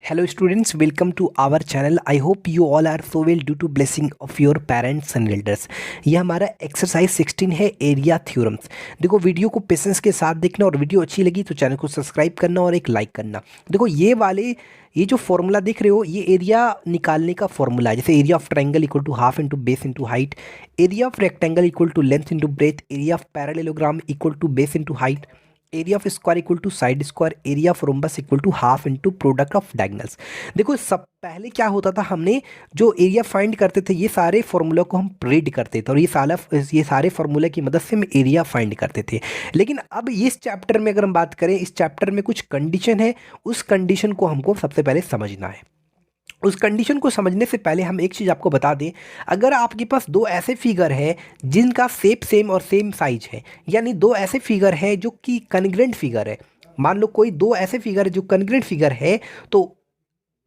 Hello students, welcome to our channel. I hope you all are so well due to blessing of your parents and elders. ये हमारा exercise 16 है area theorems. देखो video को patience के साथ देखना और वीडियो अच्छी लगी तो चैनल को सब्सक्राइब करना और एक लाइक करना। देखो ये जो फॉर्मूला देख रहे हो ये एरिया निकालने का फॉर्मूला है। जैसे area of triangle equal to half into base into height, area of rectangle equal to length into breadth, area of parallelogram equal to base into height, area of square equal to side square, area of rhombus equal to half into product of diagonals. देखो सब पहले क्या होता था, हमने जो area find करते थे ये सारे फॉर्मूला को हम रीड करते थे और ये सारे फॉर्मूले की मदद से हम एरिया फाइंड करते थे। लेकिन अब इस चैप्टर में अगर हम बात करें, इस चैप्टर में कुछ कंडीशन है, उस कंडीशन को हमको सबसे पहले समझना है। उस कंडीशन को समझने से पहले हम एक चीज़ आपको बता दें, अगर आपके पास दो ऐसे फिगर है जिनका शेप सेम और सेम साइज है, यानी दो ऐसे फिगर है जो कि कन्ग्रेंट फिगर है। मान लो कोई दो ऐसे फिगर जो कन्ग्रेंट फिगर है, तो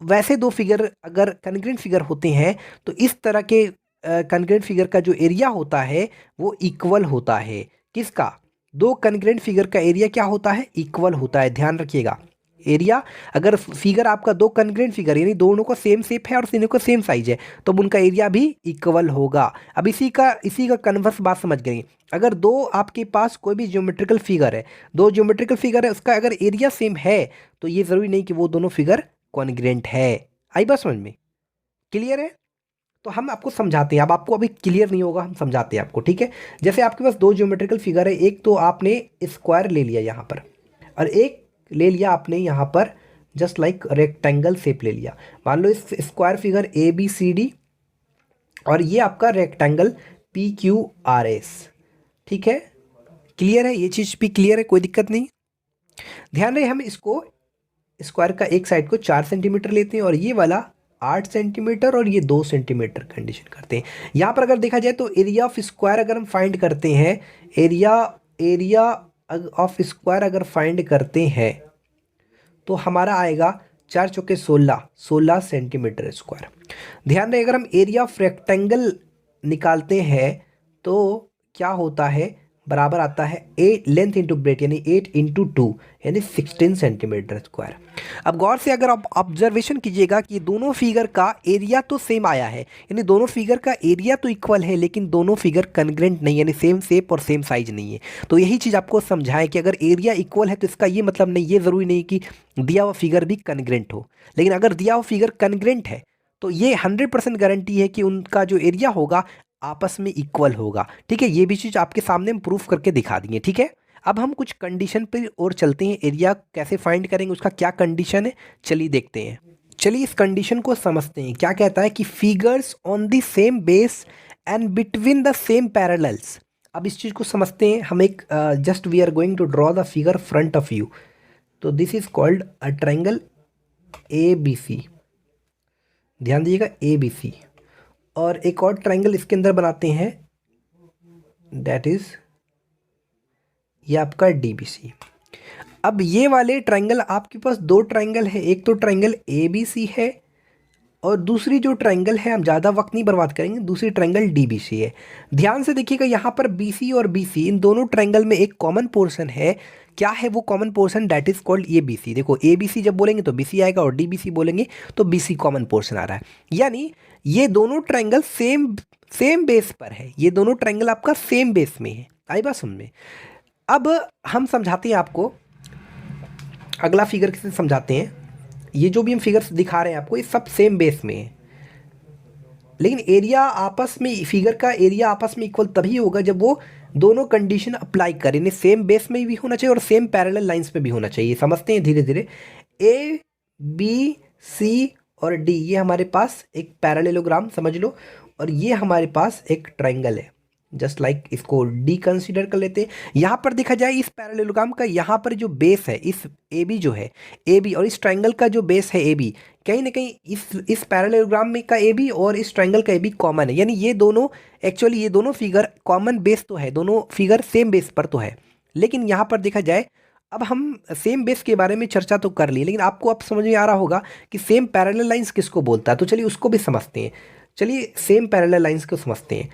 वैसे दो फिगर अगर कन्ग्रेंट फिगर होते हैं तो इस तरह के कन्ग्रेंट फिगर का जो एरिया होता है वो इक्वल होता है। किसका? दो कन्ग्रेंट फिगर का एरिया क्या होता है? इक्वल होता है। ध्यान रखिएगा, एरिया अगर फिगर आपका दो कन्ग्रेंट फिगर यानी दोनों को सेम शेप है और तीनों को सेम साइज है तो उनका एरिया भी इक्वल होगा। अब इसी का कन्वर्स बात समझ गई। अगर दो आपके पास कोई भी ज्योमेट्रिकल फिगर है, दो ज्योमेट्रिकल फिगर है, उसका अगर एरिया सेम है तो ये ज़रूरी नहीं कि वो दोनों फिगर कॉन्ग्रेंट है। आई बात समझ में? क्लियर है? तो हम आपको समझाते हैं। अब आपको अभी क्लियर नहीं होगा, हम समझाते हैं आपको, ठीक है। जैसे आपके पास दो ज्योमेट्रिकल फिगर है, एक तो आपने स्क्वायर ले लिया यहाँ पर और एक ले लिया आपने यहाँ पर जस्ट लाइक रेक्टेंगल शेप ले लिया। मान लो इस square figure A B C D और ये आपका rectangle P Q R S. ठीक है, क्लियर है? ये चीज़ भी क्लियर है, कोई दिक्कत नहीं। ध्यान रहे, हम इसको स्क्वायर का एक साइड को 4 सेंटीमीटर लेते हैं और ये वाला 8 सेंटीमीटर और ये 2 सेंटीमीटर कंडीशन करते हैं। यहाँ पर अगर देखा जाए तो एरिया ऑफ स्क्वायर अगर हम फाइंड करते हैं, एरिया ऑफ स्क्वायर अगर फाइंड करते हैं तो हमारा आएगा 4 चौके 16 सेंटीमीटर स्क्वायर। ध्यान रहे, अगर हम एरिया ऑफ रेक्टेंगल निकालते हैं तो क्या होता है? बराबर आता है 8 लेंथ इंटू ब्रेथ यानी 8 इंटू 2 यानी 16 सेंटीमीटर स्क्वायर। अब गौर से अगर आप ऑब्जर्वेशन कीजिएगा कि दोनों फिगर का एरिया तो सेम आया है, यानी दोनों फिगर का एरिया तो इक्वल है, लेकिन दोनों फिगर कन्ग्रेंट नहीं यानी सेम शेप और सेम साइज नहीं है। तो यही चीज़ आपको समझाएं कि अगर एरिया इक्वल है तो इसका ये मतलब नहीं, ये ज़रूरी नहीं कि दिया हुआ फिगर भी कन्ग्रेंट हो। लेकिन अगर दिया हुआ फिगर कन्ग्रेंट है तो ये 100% गारंटी है कि उनका जो एरिया होगा आपस में इक्वल होगा। ठीक है, ये भी चीज़ आपके सामने हम प्रूफ करके दिखा देंगे। ठीक है, अब हम कुछ कंडीशन पर और चलते हैं। एरिया कैसे फाइंड करेंगे, उसका क्या कंडीशन है, चलिए देखते हैं। चलिए इस कंडीशन को समझते हैं। क्या कहता है कि figures on the same base and between the same parallels. अब इस चीज़ को समझते हैं। हम एक just we are going to draw the figure front of you. तो this is called a triangle A B C. ध्यान दीजिएगा, ए बी सी। और एक और ट्रायंगल इसके अंदर बनाते हैं, दैट इज ये आपका डी बी सी। अब ये वाले ट्रायंगल, आपके पास दो ट्रायंगल है, एक तो ट्रायंगल ए बी सी है और दूसरी जो ट्रायंगल है, हम ज़्यादा वक्त नहीं बर्बाद करेंगे, दूसरी ट्रायंगल डी बी सी है। ध्यान से देखिएगा, यहाँ पर बी सी और बी सी इन दोनों ट्रायंगल में एक कॉमन पोर्शन है। क्या है वो common portion? That is called A B C. देखो ए बी सी जब बोलेंगे तो बी सी आएगा और डी बी सी बोलेंगे तो बी सी कॉमन पोर्शन आ रहा है। यानी ये दोनों ट्रायंगल सेम बेस पर है, ये दोनों ट्रायंगल आपका सेम बेस में है। आई बात समझ में? अब हम समझाते हैं आपको, अगला फिगर किसे समझाते हैं। ये जो भी हम फिगर्स दिखा रहे हैं आपको, ये सब सेम बेस में है, लेकिन एरिया आपस में, फिगर का एरिया आपस में इक्वल तभी होगा जब वो दोनों कंडीशन अप्लाई करें, यानी सेम बेस में भी होना चाहिए और सेम पैरेलल लाइंस पे भी होना चाहिए। समझते हैं धीरे धीरे। ए बी सी और डी ये हमारे पास एक पैरेललोग्राम समझ लो, और ये हमारे पास एक ट्रायंगल है। जस्ट लाइक इसको डी कंसीडर कर लेते हैं। यहाँ पर देखा जाए इस पैरेललोग्राम का यहाँ पर जो बेस है, इस ए बी जो है, ए बी और इस ट्रायंगल का जो बेस है ए बी, कहीं ना कहीं इस पैरेललोग्राम में का ए बी और इस ट्रायंगल का ए बी कॉमन है। यानी ये दोनों एक्चुअली ये दोनों फिगर कॉमन बेस तो है, दोनों फिगर सेम बेस पर तो है। लेकिन यहाँ पर देखा जाए, अब हम सेम बेस के बारे में चर्चा तो कर ली, लेकिन आपको अब समझ में आ रहा होगा कि सेम पैरेलल लाइंस किसको बोलता है। तो चलिए उसको भी समझते हैं। चलिए सेम पैरेलल लाइंस को समझते हैं।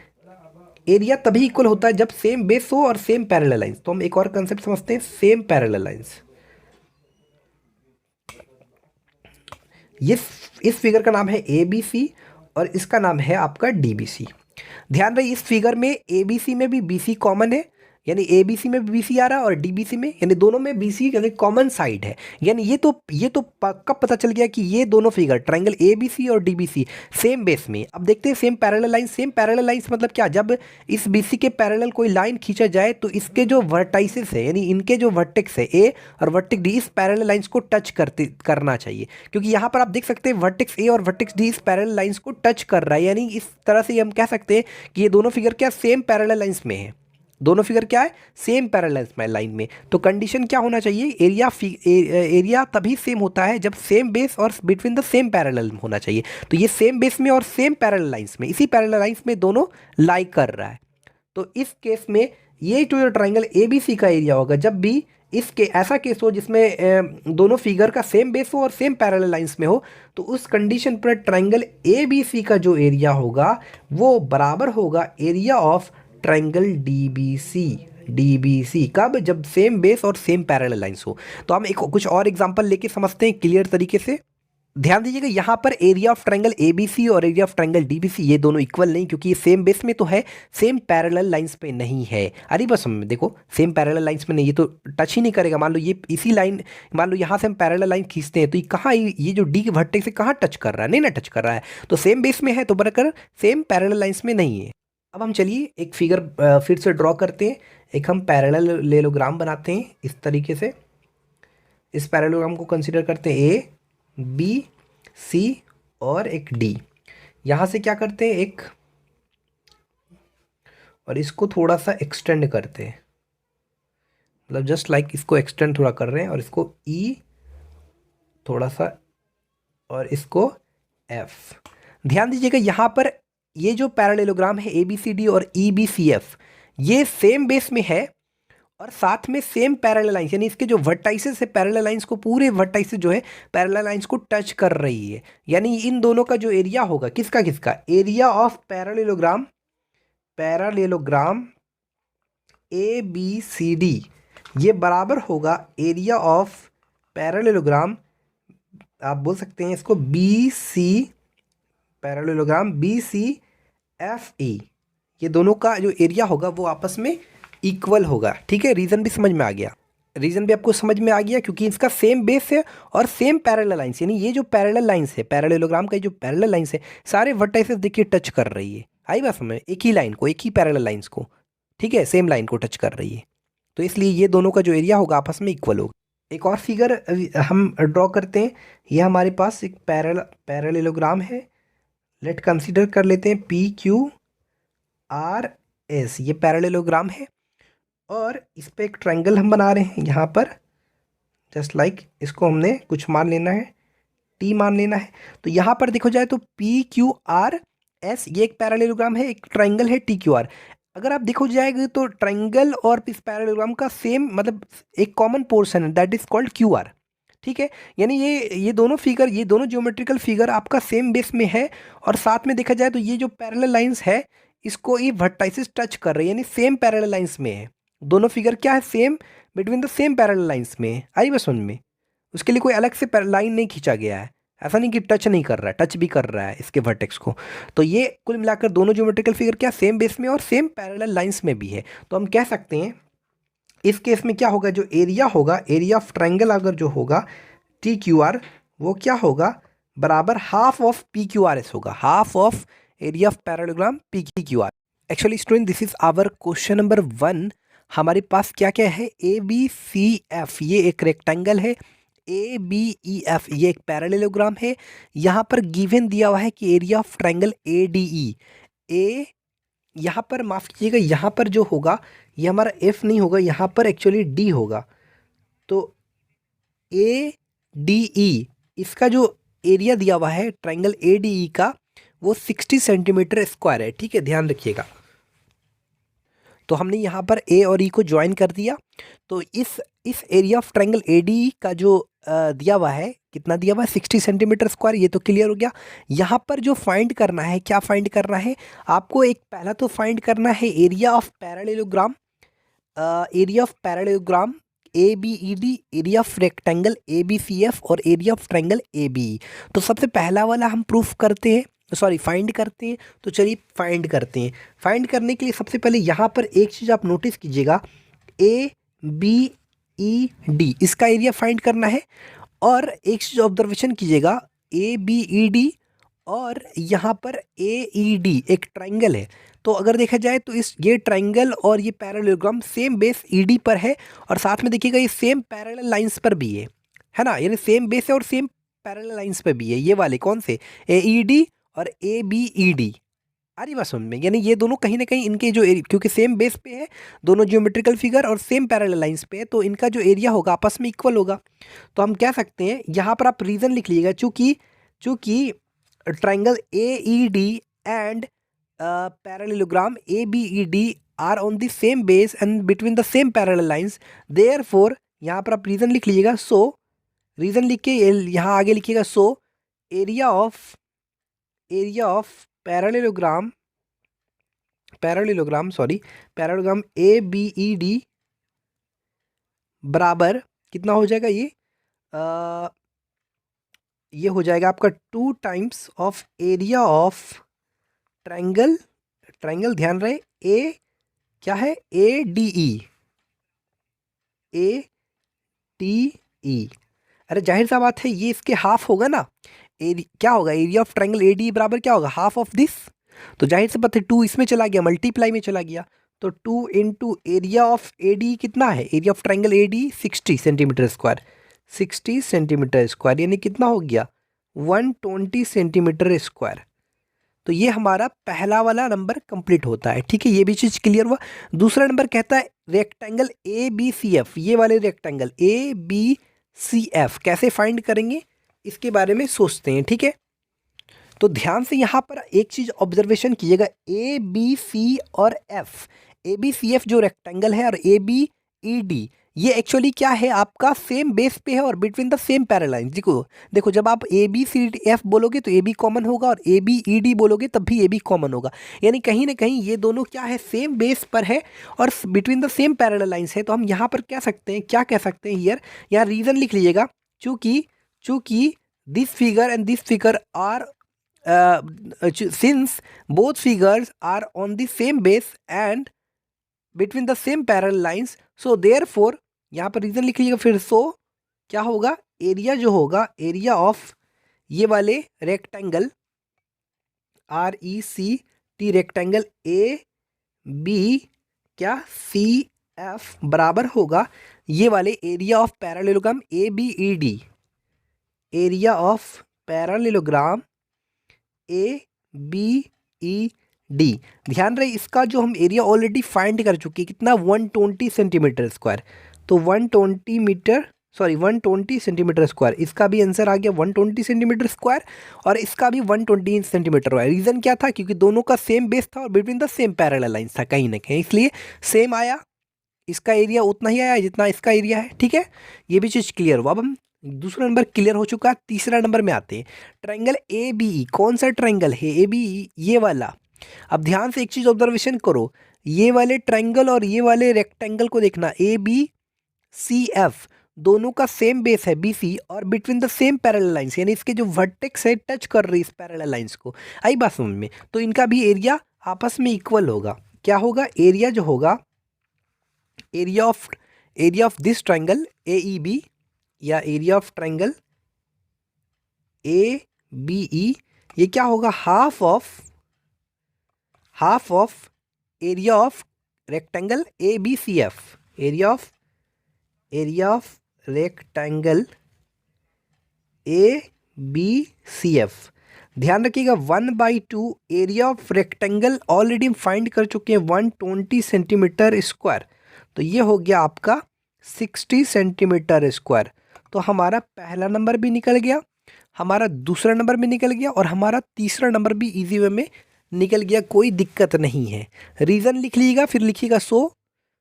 एरिया तभी इक्वल होता है जब सेम बेस हो और सेम पैरेलल लाइंस। तो हम एक और कंसेप्ट समझते हैं, सेम पैरेलल लाइंस। ये इस फिगर का नाम है ए बी सी और इसका नाम है आपका डी बी सी। ध्यान रहे इस फिगर में ए बी सी में भी बी सी कॉमन है, यानी ए बी सी में भी बी सी आ रहा है और डी बी सी में, यानी दोनों में बी सी यानी कॉमन साइड है। यानी ये तो पक्का पता चल गया कि ये दोनों figure triangle A B C और D B C same base में। अब देखते हैं same parallel line. Same parallel lines मतलब क्या, जब इस बी सी के पैरेलल कोई लाइन खींचा जाए तो इसके जो वर्टाइसेस है यानी इनके जो वर्टेक्स है ए और वर्टेक्स डी इस पैरेलल लाइंस को टच करना चाहिए, क्योंकि यहाँ पर आप देख सकते हैं वर्टेक्स ए और वर्टेक्स डी इस पैरेलल लाइंस को टच कर रहा है। यानी इस तरह से हम कह सकते हैं कि ये दोनों फिगर क्या सेम पैरेलल लाइंस में है। दोनों फिगर क्या है, सेम पैरेलल लाइन में। तो कंडीशन क्या होना चाहिए, एरिया तभी सेम होता है जब सेम बेस और बिटवीन द सेम पैरेलल होना चाहिए। तो ये सेम बेस में और सेम पैरेलल लाइंस में, इसी पैरेलल लाइंस में दोनों लाई कर रहा है। तो इस केस में ये जो ट्रायंगल ए बी सी का एरिया होगा, जब भी इसके ऐसा केस हो जिसमें दोनों फिगर का सेम बेस हो और सेम पैरेलल लाइंस में हो, तो उस कंडीशन पर ट्रायंगल ए बी सी का जो एरिया होगा वो बराबर होगा area of triangle D B C. कब, जब सेम बेस और सेम पैरेलल लाइंस हो। तो हम एक कुछ और एग्जांपल लेके समझते हैं क्लियर तरीके से। ध्यान दीजिएगा यहाँ पर area of triangle A B C और area of triangle D B C ये दोनों इक्वल नहीं, क्योंकि ये सेम बेस में तो है, सेम पैरेलल लाइंस पे नहीं है। अरे बस हम देखो सेम पैरेलल लाइंस में नहीं, ये तो टच ही नहीं करेगा। मान लो ये इसी लाइन, मान लो यहाँ से हम पैरेलल लाइन खींचते हैं तो ये कहाँ, ये जो डी के वर्टेक्स से कहाँ टच कर रहा है, नहीं ना टच कर रहा है। तो सेम बेस में है तो बराबर सेम पैरेलल लाइंस में नहीं है। अब हम चलिए एक फिगर फिर से ड्रॉ करते हैं। एक हम पैरेललोग्राम बनाते हैं इस तरीके से। इस पैरेललोग्राम को कंसिडर करते हैं ए बी सी और एक डी। यहाँ से क्या करते हैं एक, और इसको थोड़ा सा एक्सटेंड करते हैं, मतलब जस्ट लाइक इसको एक्सटेंड थोड़ा कर रहे हैं और इसको ई थोड़ा सा और इसको एफ। ध्यान दीजिएगा यहाँ पर ये जो पैरेललोग्राम है ए बी सी डी और ई बी सी एफ ये सेम बेस में है और साथ में सेम पैरेलल लाइंस, यानी इसके जो वर्टाइसेस है पैरेलल लाइंस को, पूरे वर्टाइसेस जो है पैरेलल लाइंस को टच कर रही है। यानी इन दोनों का जो एरिया होगा किसका किसका, area of parallelogram A B C D ये बराबर होगा एरिया ऑफ पैरेललोग्राम, आप बोल सकते हैं इसको B C, parallelogram B C F E. ये दोनों का जो एरिया होगा वो आपस में इक्वल होगा। ठीक है, रीज़न भी समझ में आ गया, रीज़न भी आपको समझ में आ गया, क्योंकि इसका सेम बेस है और सेम पैरेलल लाइंस, यानी ये जो पैरेलल लाइंस है पैरेललोग्राम का जो पैरेलल लाइंस है सारे वर्टाइसेस देखिए टच कर रही है। आई बात समझ, एक ही लाइन को, एक ही पैरेलल लाइंस को, ठीक है, सेम लाइन को टच कर रही है। तो इसलिए ये दोनों का जो एरिया होगा आपस में इक्वल होगा। एक और फिगर हम ड्रॉ करते हैं। ये हमारे पास एक पैरेललोग्राम है। लेट कंसीडर कर लेते हैं पी क्यू आर एस, ये पैरेललोग्राम है और इस पे एक ट्रायंगल हम बना रहे हैं यहाँ पर, जस्ट लाइक इसको हमने कुछ मान लेना है, टी मान लेना है। तो यहाँ पर देखो जाए तो पी क्यू आर एस ये एक पैरेललोग्राम है, एक ट्रायंगल है टी क्यू आर। अगर आप देखो जाएगा तो ट्रायंगल और इस पैरेललोग्राम का सेम मतलब एक कॉमन पोर्शन है, that is called Q R. ठीक है, यानी ये दोनों फिगर, ये दोनों ज्योमेट्रिकल फिगर आपका सेम बेस में है और साथ में देखा जाए तो ये जो पैरेलल लाइंस है इसको ये वर्टाइसेस टच कर रहे हैं, यानी सेम पैरेलल लाइंस में है। दोनों फिगर क्या है, same, between the same parallel lines में है। आई बस समझ में, उसके लिए कोई अलग से लाइन नहीं खींचा गया है, ऐसा नहीं कि टच नहीं कर रहा है, टच भी कर रहा है इसके वर्टेक्स को। तो ये कुल मिलाकर दोनों ज्योमेट्रिकल फिगर क्या सेम बेस में और सेम पैरेलल लाइंस में भी है। तो हम कह सकते हैं इस केस में क्या होगा, जो एरिया होगा, एरिया ऑफ ट्रायंगल अगर जो होगा टी क्यू आर वो क्या होगा, बराबर half of P Q R S होगा, half of area of parallelogram P Q R. Actually student this is our question number 1। हमारे पास क्या क्या है, ए बी सी एफ ये एक रेक्टेंगल है, ए बी ई एफ ये एक पैरेललोग्राम है। यहाँ पर गिवन दिया हुआ है कि area of triangle A D E, A यहाँ पर माफ़ कीजिएगा, यहाँ पर जो होगा ये हमारा एफ नहीं होगा, यहाँ पर एक्चुअली डी होगा। तो ए डी ई इसका जो एरिया दिया हुआ है ट्रायंगल ए डी ई का वो 60 सेंटीमीटर स्क्वायर है। ठीक है, ध्यान रखिएगा। तो हमने यहाँ पर ए और ई को ज्वाइन कर दिया। तो इस area of triangle A D ई का जो दिया हुआ है, कितना दिया हुआ है, 60 सेंटीमीटर स्क्वायर, ये तो क्लियर हो गया। यहाँ पर जो फाइंड करना है, क्या फाइंड करना है आपको, एक पहला तो फाइंड करना है area of parallelogram, area of parallelogram A B E D, area of rectangle A B C F और area of triangle A B E. तो सबसे पहला वाला हम प्रूफ करते हैं, सॉरी फाइंड करते हैं। तो चलिए फाइंड करते हैं। फाइंड करने के लिए सबसे पहले यहाँ पर एक चीज़ आप नोटिस कीजिएगा, ए बी ई डी इसका एरिया फाइंड करना है। और एक चीज़ ऑब्जर्वेशन कीजिएगा, ए बी ई डी और यहाँ पर ए ई डी एक ट्रायंगल है। तो अगर देखा जाए तो ये ट्रायंगल और ये parallelogram same base E D पर है, और साथ में देखिएगा ये सेम पैरेलल लाइंस पर भी है ना, यानी सेम बेस है और सेम पैरेलल लाइंस पर भी है। ये वाले कौन से, ए ई डी और ए बी ई डी। आ रही बात समझ में, यानी ये दोनों कहीं ना कहीं इनके जो क्योंकि सेम बेस पे है दोनों ज्योमेट्रिकल फिगर और सेम पैरेलल लाइंस पे है, तो इनका जो एरिया होगा आपस में इक्वल होगा। तो हम कह सकते हैं, यहाँ पर आप रीज़न लिख लीजिएगा, चूँकि triangle A E D and parallelogram A B E D are on the same base and between the same parallel lines, therefore यहाँ पर आप रीज़न लिख लीजिएगा। सो रीज़न लिख के यहाँ आगे लिखिएगा, so area of parallelogram A B E D बराबर कितना हो जाएगा, ये हो जाएगा आपका 2 times of area of triangle, ध्यान रहे ए क्या है, ए डी ई। अरे जाहिर सा बात है ये इसके हाफ होगा ना, क्या होगा, area of triangle A D बराबर क्या होगा, हाफ ऑफ दिस। तो जाहिर सी बात है 2 इसमें चला गया, मल्टीप्लाई में चला गया, तो 2 into area of A D कितना है, area of triangle A D 60 centimetre square, 60 centimetre square, यानी कितना हो गया 120 सेंटीमीटर स्क्वायर। तो ये हमारा पहला वाला नंबर कंप्लीट होता है। ठीक है, ये भी चीज़ क्लियर हुआ। दूसरा नंबर कहता है rectangle A B C F, ये वाले rectangle A B C F कैसे फाइंड करेंगे इसके बारे में सोचते हैं। ठीक है, तो ध्यान से यहाँ पर एक चीज़ ऑब्जर्वेशन कीजिएगा, ए बी सी और F, A B C F जो रेक्टेंगल है और ए बी ई डी ये एक्चुअली क्या है, आपका सेम बेस पे है और between the same parallel line. देखो जब आप A B C D F बोलोगे तो ए बी कॉमन होगा, और ए बी ई डी बोलोगे तब भी ए बी कॉमन होगा, यानी कहीं ना कहीं ये दोनों क्या है, सेम बेस पर है और between the same parallel lines है। तो हम यहाँ पर क्या कह सकते हैं हियर, यहाँ रीज़न लिख लीजिएगा, चूँकि this figure and this figure are since both figures are on the same base and between the same parallel lines, so therefore यहाँ पर रीजन लिख लीजिएगा फिर। सो क्या होगा, एरिया जो होगा, एरिया ऑफ ये वाले rectangle R E C T rectangle A B क्या सी एफ बराबर होगा ये वाले area of parallelogram A B E D, area of parallelogram A B E D. ध्यान रहे इसका जो हम एरिया ऑलरेडी फाइंड कर चुके हैं, कितना 120 सेंटीमीटर स्क्वायर। तो 120 सेंटीमीटर स्क्वायर, इसका भी आंसर आ गया 120 सेंटीमीटर स्क्वायर और इसका भी 120 सेंटीमीटर हुआ। रीज़न क्या था, क्योंकि दोनों का सेम बेस था और between the same parallel lines था कहीं ना कहीं, इसलिए सेम आया। इसका एरिया उतना ही आया जितना इसका एरिया है। ठीक है, ये भी चीज़ क्लियर हुआ। अब हम दूसरा नंबर क्लियर हो चुका है, तीसरा नंबर में आते हैं। ट्रायंगल ए बी ई, कौन सा ट्रायंगल है ए बी ई, ये वाला। अब ध्यान से एक चीज़ ऑब्जर्वेशन करो, ये वाले ट्रायंगल और ये वाले रेक्टेंगल को देखना, ए बी सी एफ दोनों का सेम बेस है बी सी और between the same parallel lines, यानी इसके जो वर्टेक्स है टच कर रही है इस पैरेलल लाइंस को। आई बात समझ में, तो इनका भी एरिया आपस में इक्वल होगा। क्या होगा, एरिया जो होगा, area of this triangle A E B या area of triangle A B E, ये क्या होगा, half of area of rectangle A B C F, area of rectangle A B C F. ध्यान रखिएगा 1/2 एरिया ऑफ रेक्टेंगल ऑलरेडी हम find कर चुके हैं 120 सेंटीमीटर स्क्वायर, तो ये हो गया आपका 60 सेंटीमीटर स्क्वायर। तो हमारा पहला नंबर भी निकल गया, हमारा दूसरा नंबर भी निकल गया और हमारा तीसरा नंबर भी इजी वे में निकल गया, कोई दिक्कत नहीं है। रीज़न लिख लीजिएगा, फिर लिखिएगा सो,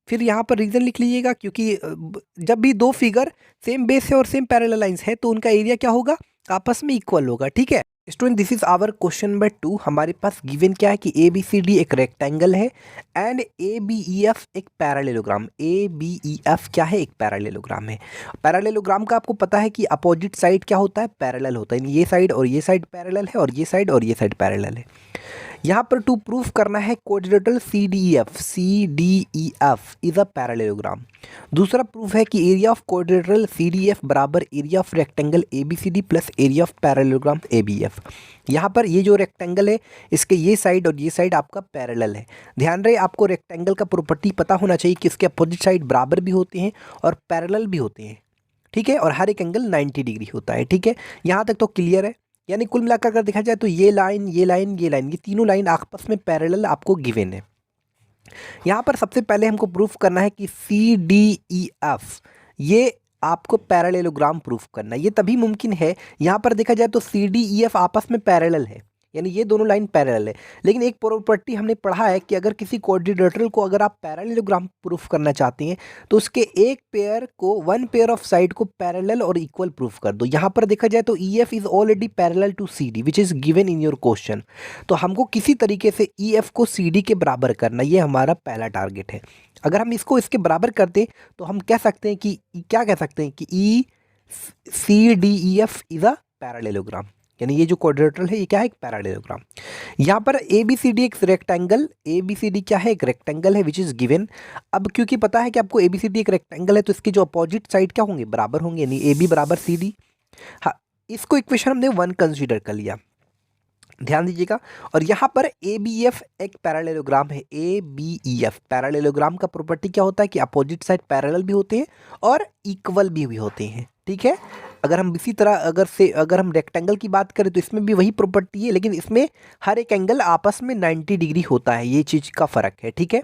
फिर यहाँ पर रीज़न लिख लीजिएगा, क्योंकि जब भी दो फिगर सेम बेस है और सेम पैरेलल लाइंस है तो उनका एरिया क्या होगा, आपस में इक्वल होगा। ठीक है। Student this is our question number 2। हमारे पास गिवन क्या है कि ए बी सी डी एक रेक्टेंगल है and A B E F एक parallelogram. A B E F क्या है? एक पैरालेलोग्राम है। पैरालेलोग्राम का आपको पता है कि अपोजिट साइड क्या होता है? पैरेलल होता है। यानी ये साइड और ये साइड पैरेलल है और ये साइड और ये साइड पैरेलल है। यहाँ पर टू प्रूफ करना है quadrilateral C D E F is a parallelogram. दूसरा प्रूफ है कि area of quadrilateral C D F बराबर area of rectangle A B C D plus area of parallelogram A B F. यहाँ पर ये जो रेक्टेंगल है इसके ये साइड और ये साइड आपका पैरेलल है। ध्यान रहे आपको रेक्टेंगल का प्रॉपर्टी पता होना चाहिए कि इसके अपोजिट साइड बराबर भी होते हैं और पैरेलल भी होते हैं। ठीक है, और हर एक एंगल 90 डिग्री होता है। ठीक है, यहाँ तक तो क्लियर है। यानी कुल मिलाकर अगर देखा जाए तो ये लाइन ये लाइन ये लाइन ये तीनों लाइन आपस में पैरेलल आपको गिवन है। यहाँ पर सबसे पहले हमको प्रूफ करना है कि सी डी ई एफ ये आपको पैरेललोग्राम प्रूफ करना है। ये तभी मुमकिन है, यहाँ पर देखा जाए तो सी डी ई एफ आपस में पैरेलल है, यानी ये दोनों लाइन पैरेलल है। लेकिन एक प्रॉपर्टी हमने पढ़ा है कि अगर किसी क्वाड्रिलेटरल को अगर आप पैरेललोग्राम प्रूफ करना चाहते हैं तो उसके एक पेयर को वन पेयर ऑफ साइड को पैरेलल और इक्वल प्रूफ कर दो। यहाँ पर देखा जाए तो E F is already parallel to C D which is given in your question. तो हमको किसी तरीके से ई एफ को सी डी के बराबर करना, ये हमारा पहला टारगेट है। अगर हम इसको इसके बराबर कर दें तो हम कह सकते हैं कि क्या कह सकते हैं कि E C D E F is a parallelogram. यानी ये जो क्वाड्रिलेटरल है ये क्या है? एक पैरालेलोग्राम। यहाँ पर ए बी सी डी एक rectangle, A B C D क्या है? एक रेक्टेंगल है विच इज गिवन। अब क्योंकि पता है कि आपको ए बी सी डी एक रेक्टेंगल है तो इसके जो अपोजिट साइड क्या होंगे? बराबर होंगे, यानी ए बी बराबर सी डी। हाँ, इसको इक्वेशन हमने 1 कंसीडर कर लिया, ध्यान दीजिएगा। और यहाँ पर ए बी एफ एक पैरालेलोग्राम है। A B E F parallelogram का प्रॉपर्टी क्या होता है कि अपोजिट साइड पैरेलल भी होते हैं और इक्वल भी होते हैं। ठीक है, अगर हम इसी तरह अगर हम रेक्टेंगल की बात करें तो इसमें भी वही प्रॉपर्टी है, लेकिन इसमें हर एक एंगल आपस में 90 डिग्री होता है, ये चीज़ का फ़र्क है। ठीक है,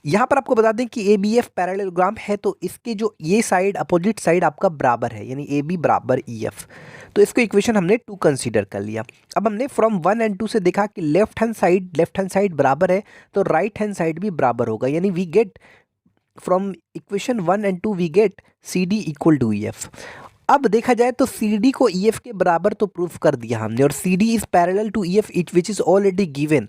यहाँ पर आपको बता दें कि ए बी एफ पैरेललोग्राम है तो इसके जो ये साइड अपोजिट साइड आपका बराबर है, यानी ए बी बराबर ई एफ। तो इसको इक्वेशन हमने 2 कंसीडर कर लिया। अब हमने फ्रॉम 1 एंड 2 से देखा कि लेफ्ट हैंड साइड बराबर है तो राइट हैंड साइड भी बराबर होगा, यानी we get from equation 1 and 2 we get C D equal to E F. अब देखा जाए तो सी डी को ई एफ के बराबर तो प्रूफ कर दिया हमने, और C D is parallel to E F it which is already given.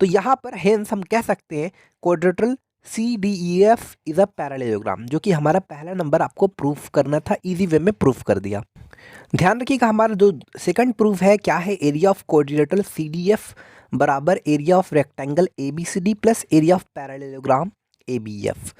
तो यहाँ पर हेंस हम कह सकते हैं quadrilateral C D E F is a parallelogram, जो कि हमारा पहला नंबर आपको प्रूफ करना था, इजी वे में प्रूफ कर दिया। ध्यान रखिएगा हमारा जो सेकंड प्रूफ है क्या है? Area of quadrilateral C D F बराबर area of rectangle A B C D plus area of parallelogram A B F.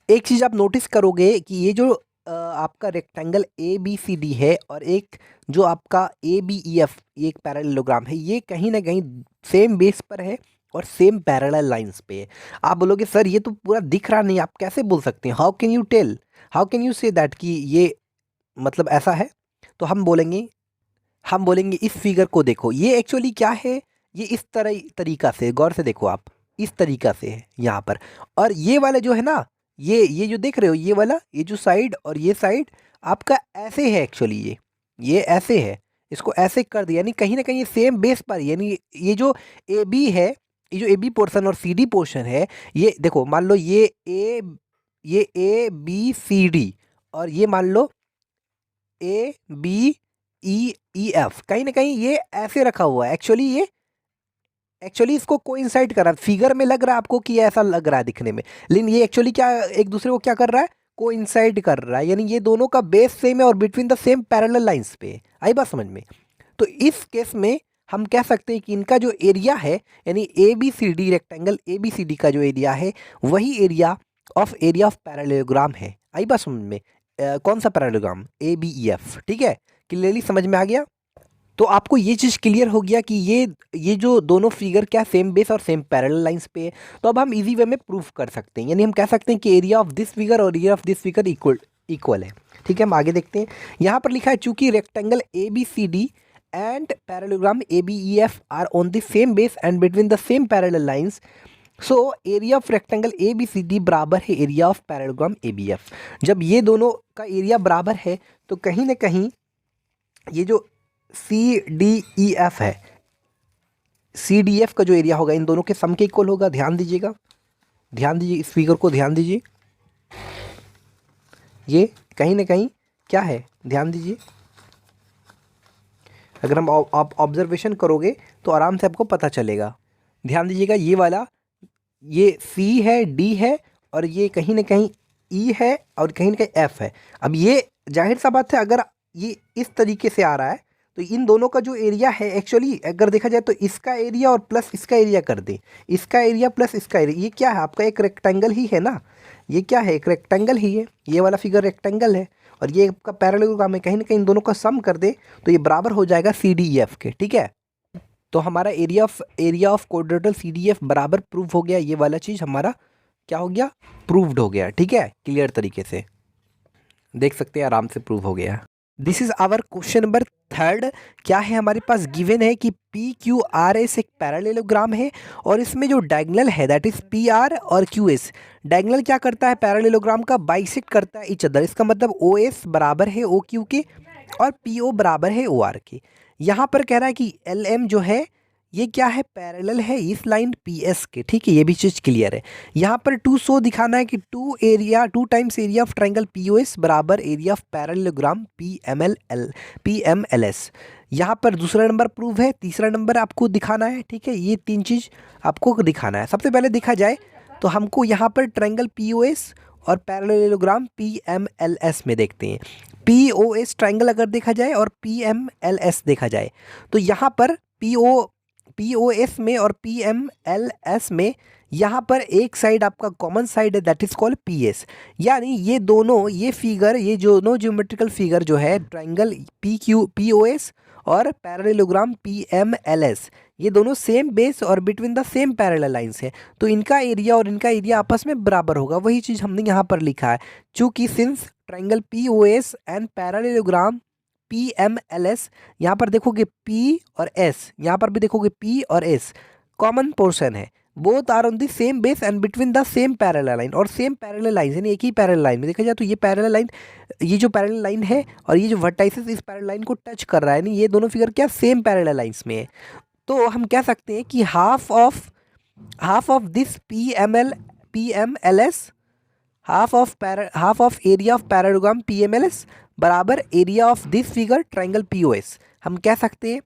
एक चीज़ आप नोटिस करोगे कि ये जो आपका rectangle A B C D है और एक जो आपका ए बी ई एफ ये एक पैरेललोग्राम है, ये कहीं ना कहीं सेम बेस पर है और सेम पैरेलल लाइंस पे है। आप बोलोगे सर ये तो पूरा दिख रहा नहीं, आप कैसे बोल सकते हैं? How can you tell, how can you say that कि ये मतलब ऐसा है? तो हम बोलेंगे इस फिगर को देखो, ये एक्चुअली क्या है? ये इस तरीका से गौर से देखो आप, इस तरीका से है यहाँ पर। और ये वाला जो है ना, ये जो देख रहे हो ये वाला, ये जो साइड और ये साइड आपका ऐसे है एक्चुअली, ये ऐसे है, इसको ऐसे कर दिया, यानी कहीं ना कहीं सेम बेस पर, यानी ये जो ए बी है, ये जो ए बी पोर्शन और सी डी पोर्शन है, ये देखो मान लो ये ए बी सी डी और ये मान लो ए बी ई एफ, कहीं ना कहीं ये ऐसे रखा हुआ है। एक्चुअली इसको कोइंसाइड कर रहा है, फिगर में लग रहा है आपको कि ऐसा लग रहा है दिखने में, लेकिन ये एक्चुअली क्या एक दूसरे को क्या कर रहा है? कोइंसाइड कर रहा है, यानी ये दोनों का बेस सेम है और between the same parallel lines पे है। आई बात समझ में? तो इस केस में हम कह सकते हैं कि इनका जो एरिया है, यानी A B C D rectangle A B C D का जो एरिया है वही एरिया ऑफ पैरेललोग्राम है। आई बात समझ में? कौन सा parallelogram? A B E F. ठीक है, क्लियरली समझ में आ गया? तो आपको ये चीज़ क्लियर हो गया कि ये जो दोनों फिगर क्या सेम बेस और सेम पैरेलल लाइंस पे है। तो अब हम इजी वे में प्रूफ कर सकते हैं, यानी हम कह सकते हैं कि एरिया ऑफ दिस फिगर और area of this figure equal है। ठीक है, हम आगे देखते हैं। यहाँ पर लिखा है चूंकि rectangle A B C D and parallelogram A B E F are on the same base and between the same parallel lines, so area of rectangle A B C D बराबर है area of parallelogram A B F. जब ये दोनों का area बराबर है तो कहीं ना कहीं ये जो सी डी ई एफ है, सी डी एफ का जो एरिया होगा इन दोनों के सम के इक्वल होगा। ध्यान दीजिएगा, इस फिगर को ध्यान दीजिए, ये कहीं ना कहीं क्या है? ध्यान दीजिए, अगर हम आप ऑब्जर्वेशन करोगे तो आराम से आपको पता चलेगा। ध्यान दीजिएगा, ये वाला ये C है, D है, और ये कहीं ना कहीं E है, और कहीं ना कहीं F है। अब ये जाहिर सा बात है, अगर ये इस तरीके से आ रहा है तो इन दोनों का जो एरिया है, एक्चुअली अगर देखा जाए तो इसका एरिया और प्लस इसका एरिया कर दें, इसका एरिया प्लस इसका एरिया, ये क्या है आपका, एक रेक्टेंगल ही है ना। ये क्या है, एक रेक्टेंगल ही है। ये वाला फिगर रेक्टेंगल है और ये आपका पैरेललोग्राम है। कहीं ना कहीं इन दोनों का सम कर दे तो ये बराबर हो जाएगा CDEF के। ठीक है, तो हमारा एरिया ऑफ क्वाड्रेटल CDF बराबर प्रूव हो गया। ये वाला चीज़ हमारा क्या हो गया, प्रूव्ड हो गया। ठीक है, क्लियर तरीके से देख सकते हैं, आराम से प्रूव हो गया। This is our question number 3। क्या है हमारे पास, गिवन है कि PQRS एक पैरेललोग्राम है और इसमें जो डायगोनल है दैट इज PR और QS। डायगोनल क्या करता है पैरेललोग्राम का, बाइसेक्ट करता है ईच अदर। इसका मतलब OS बराबर है OQ के और PO बराबर है OR के। यहाँ पर कह रहा है कि LM जो है ये क्या है, पैरेलल है इस लाइन PS के। ठीक है, ये भी चीज़ क्लियर है। यहाँ पर 2 शो दिखाना है कि 2 times area of triangle POS बराबर एरिया ऑफ पैरेललोग्राम PMLS। यहाँ पर दूसरा नंबर प्रूव है, तीसरा नंबर आपको दिखाना है। ठीक है, ये 3 चीज़ आपको दिखाना है। सबसे पहले देखा जाए तो हमको यहाँ पर ट्रायंगल POS और पैरेललोग्राम PMLS में देखते हैं। POS ट्रायंगल अगर देखा जाए और PMLS देखा जाए तो यहाँ पर POS में और PMLS में यहाँ पर एक साइड आपका कॉमन साइड है दैट इज कॉल्ड PS। यानी ये दोनों, ये दोनों ज्योमेट्रिकल फिगर जो है ट्रायंगल POS और पैरेललोग्राम PMLS, ये दोनों सेम बेस और between the same parallel lines है। तो इनका एरिया और इनका एरिया आपस में बराबर होगा। वही चीज़ हमने यहाँ पर लिखा है। चूँकि since triangle POS and parallelogram PMLS, यहाँ पर देखोगे P और S, यहाँ पर भी देखोगे P और S कॉमन पोर्शन है। Both are on the same base and between the same parallel line, और सेम पैरेलल लाइन यानी एक ही पैरेलल लाइन में देखा जाए तो ये पैरेलल लाइन, ये जो पैरेलल लाइन है और ये जो वर्टाइसेस इस पैरेलल लाइन को टच कर रहा है, यानी ये दोनों फिगर क्या सेम पैरेलल लाइंस में है। तो हम कह सकते हैं कि half of this PMLS, half of area of parallelogram PMLS बराबर area of this figure triangle POS हम कह सकते हैं।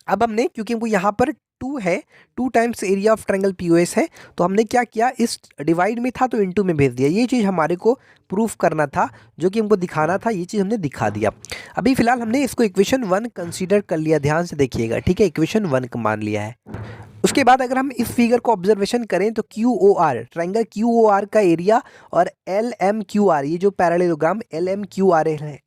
अब हमने, क्योंकि वो यहाँ पर 2 है, 2 times area of triangle POS है, तो हमने क्या किया, इस डिवाइड में था तो इनटू में भेज दिया। ये चीज़ हमारे को प्रूफ करना था, जो कि हमको दिखाना था, ये चीज़ हमने दिखा दिया। अभी फिलहाल हमने इसको इक्वेशन 1 कंसीडर कर लिया, ध्यान से देखिएगा। ठीक है, इक्वेशन 1 का मान लिया है। उसके बाद अगर हम इस फिगर को ऑब्जर्वेशन करें तो QOR ट्रायंगल QOR का एरिया और LMQR, ये जो पैरेललोग्राम LMQR है,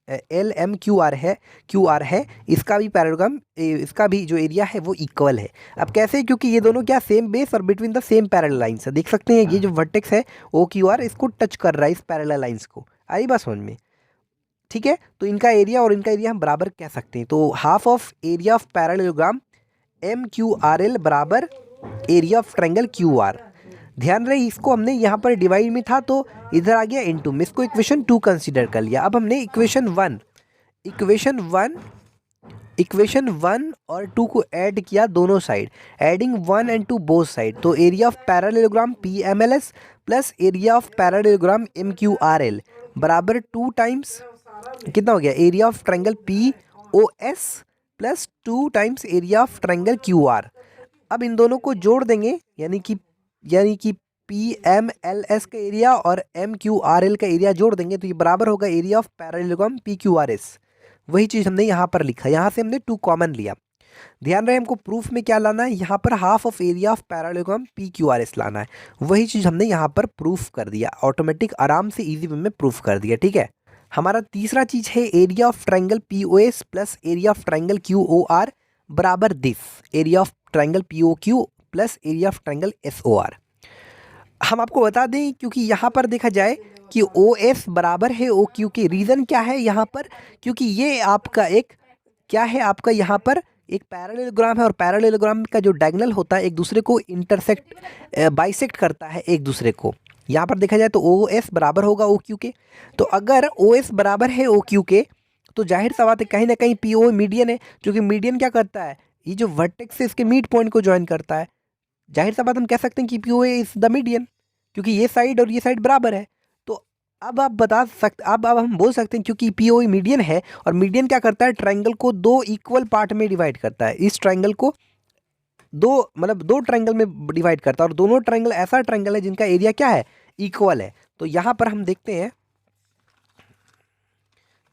QR है, इसका भी पैरेललोग्राम, इसका भी जो एरिया है वो इक्वल है। अब कैसे, क्योंकि ये दोनों क्या सेम बेस और between the same parallel lines है। देख सकते हैं ये जो वर्टेक्स है OQR इसको टच कर रहा है इस पैरेलल लाइंस को। आई बात समझ में? ठीक है, तो इनका एरिया और इनका एरिया हम बराबर कह सकते हैं। तो half of area of parallelogram MQRL बराबर एरिया ऑफ ट्रायंगल QR। ध्यान रहे, इसको हमने यहाँ पर डिवाइड में था तो इधर आ गया इनटू में, इसको इक्वेशन 2 कंसीडर कर लिया। अब हमने इक्वेशन 1 और 2 को ऐड किया दोनों side, adding 1 and 2 both side. तो area of parallelogram PMLS plus area of parallelogram MQRL बराबर 2 टाइम्स कितना हो गया, area of triangle POS plus 2 times area of triangle QR। अब इन दोनों को जोड़ देंगे, यानी कि PMLS का एरिया और MQRL का एरिया जोड़ देंगे तो ये बराबर होगा एरिया ऑफ पैरेललोग्राम PQRS। वही चीज़ हमने यहाँ पर लिखा, यहाँ से हमने 2 कॉमन लिया। ध्यान रहे, हमको प्रूफ में क्या लाना है, यहाँ पर half of area of parallelogram PQRS लाना है। वही चीज़ हमने यहाँ पर प्रूफ कर दिया, ऑटोमेटिक आराम से इजी वे में प्रूफ कर दिया। ठीक है, हमारा तीसरा चीज़ है area of triangle POS plus area of triangle QOR बराबर this area of triangle POQ plus area of triangle SOR। हम आपको बता दें, क्योंकि यहाँ पर देखा जाए कि OS बराबर है OQ के। रीज़न क्या है यहाँ पर, क्योंकि ये आपका एक क्या है, आपका यहाँ पर एक पैरेललोग्राम है और पैरेललोग्राम का जो डायगोनल होता है एक दूसरे को बाइसेक्ट करता है एक दूसरे को। यहाँ पर देखा जाए तो OS बराबर होगा OQ के। तो अगर OS बराबर है OQ के तो जाहिर सा बात है कहीं ना कहीं PO मीडियन है, क्योंकि मीडियन क्या करता है, ये जो वर्टेक्स है इसके मिड पॉइंट को ज्वाइन करता है। जाहिर सा बात हम कह सकते हैं कि PO इज द मीडियन, क्योंकि ये साइड और ये साइड बराबर है। तो अब आप बता सकते, अब हम बोल सकते हैं क्योंकि पीओई मीडियन है, और मीडियन क्या करता है, ट्रायंगल को दो इक्वल पार्ट में डिवाइड करता है। इस ट्रायंगल को दो मतलब दो ट्रायंगल में डिवाइड करता है, और दोनों ट्रायंगल ऐसा ट्रायंगल है जिनका एरिया क्या है, इक्वल है। तो यहाँ पर हम देखते हैं,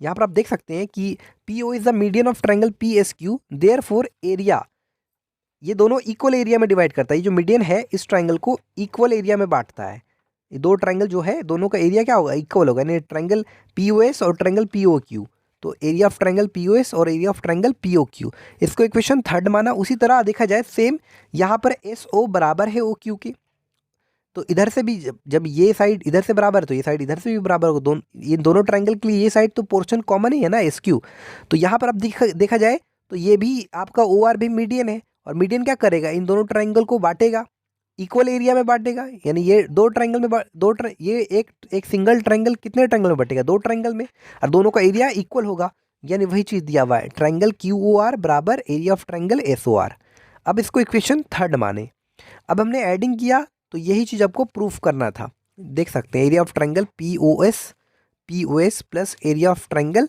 यहाँ पर आप देख सकते हैं कि PO is the median of triangle P S Q, therefore area, ये दोनों इक्वल एरिया में डिवाइड करता है। ये जो मीडियन है इस ट्रायंगल को इक्वल एरिया में बांटता है। ये दो ट्रायंगल जो है दोनों का एरिया क्या होगा, इक्वल होगा, यानी ट्रायंगल पीओएस और ट्रायंगल पीओक्यू। तो एरिया ऑफ ट्रायंगल पीओएस और एरिया ऑफ ट्रायंगल पीओक्यू, इसको इक्वेशन थर्ड माना। उसी तरह देखा जाए सेम, यहाँ पर एस ओ बराबर है ओ क्यू के, तो इधर से भी जब ये साइड इधर से बराबर है तो ये साइड इधर से भी बराबर होगा। ये दोनों ट्रायंगल के लिए ये साइड तो पोर्शन कॉमन ही है ना, एस क्यू। तो यहाँ पर अब देखा जाए तो ये भी आपका ओ आर भी मीडियन है, और मीडियन क्या करेगा, इन दोनों ट्रायंगल को बांटेगा, इक्वल एरिया में बांटेगा। यानी ये दो ट्रायंगल में ये एक सिंगल ट्रायंगल कितने ट्रायंगल में बांटेगा, दो ट्रायंगल में, और दोनों का एरिया इक्वल होगा। यानी वही चीज़ दिया हुआ है, ट्रायंगल क्यू ओ आर बराबर area of triangle S O R. अब इसको इक्वेशन थर्ड माने। अब हमने एडिंग किया तो यही चीज़ आपको प्रूफ करना था। देख सकते हैं area of triangle P O S plus area of triangle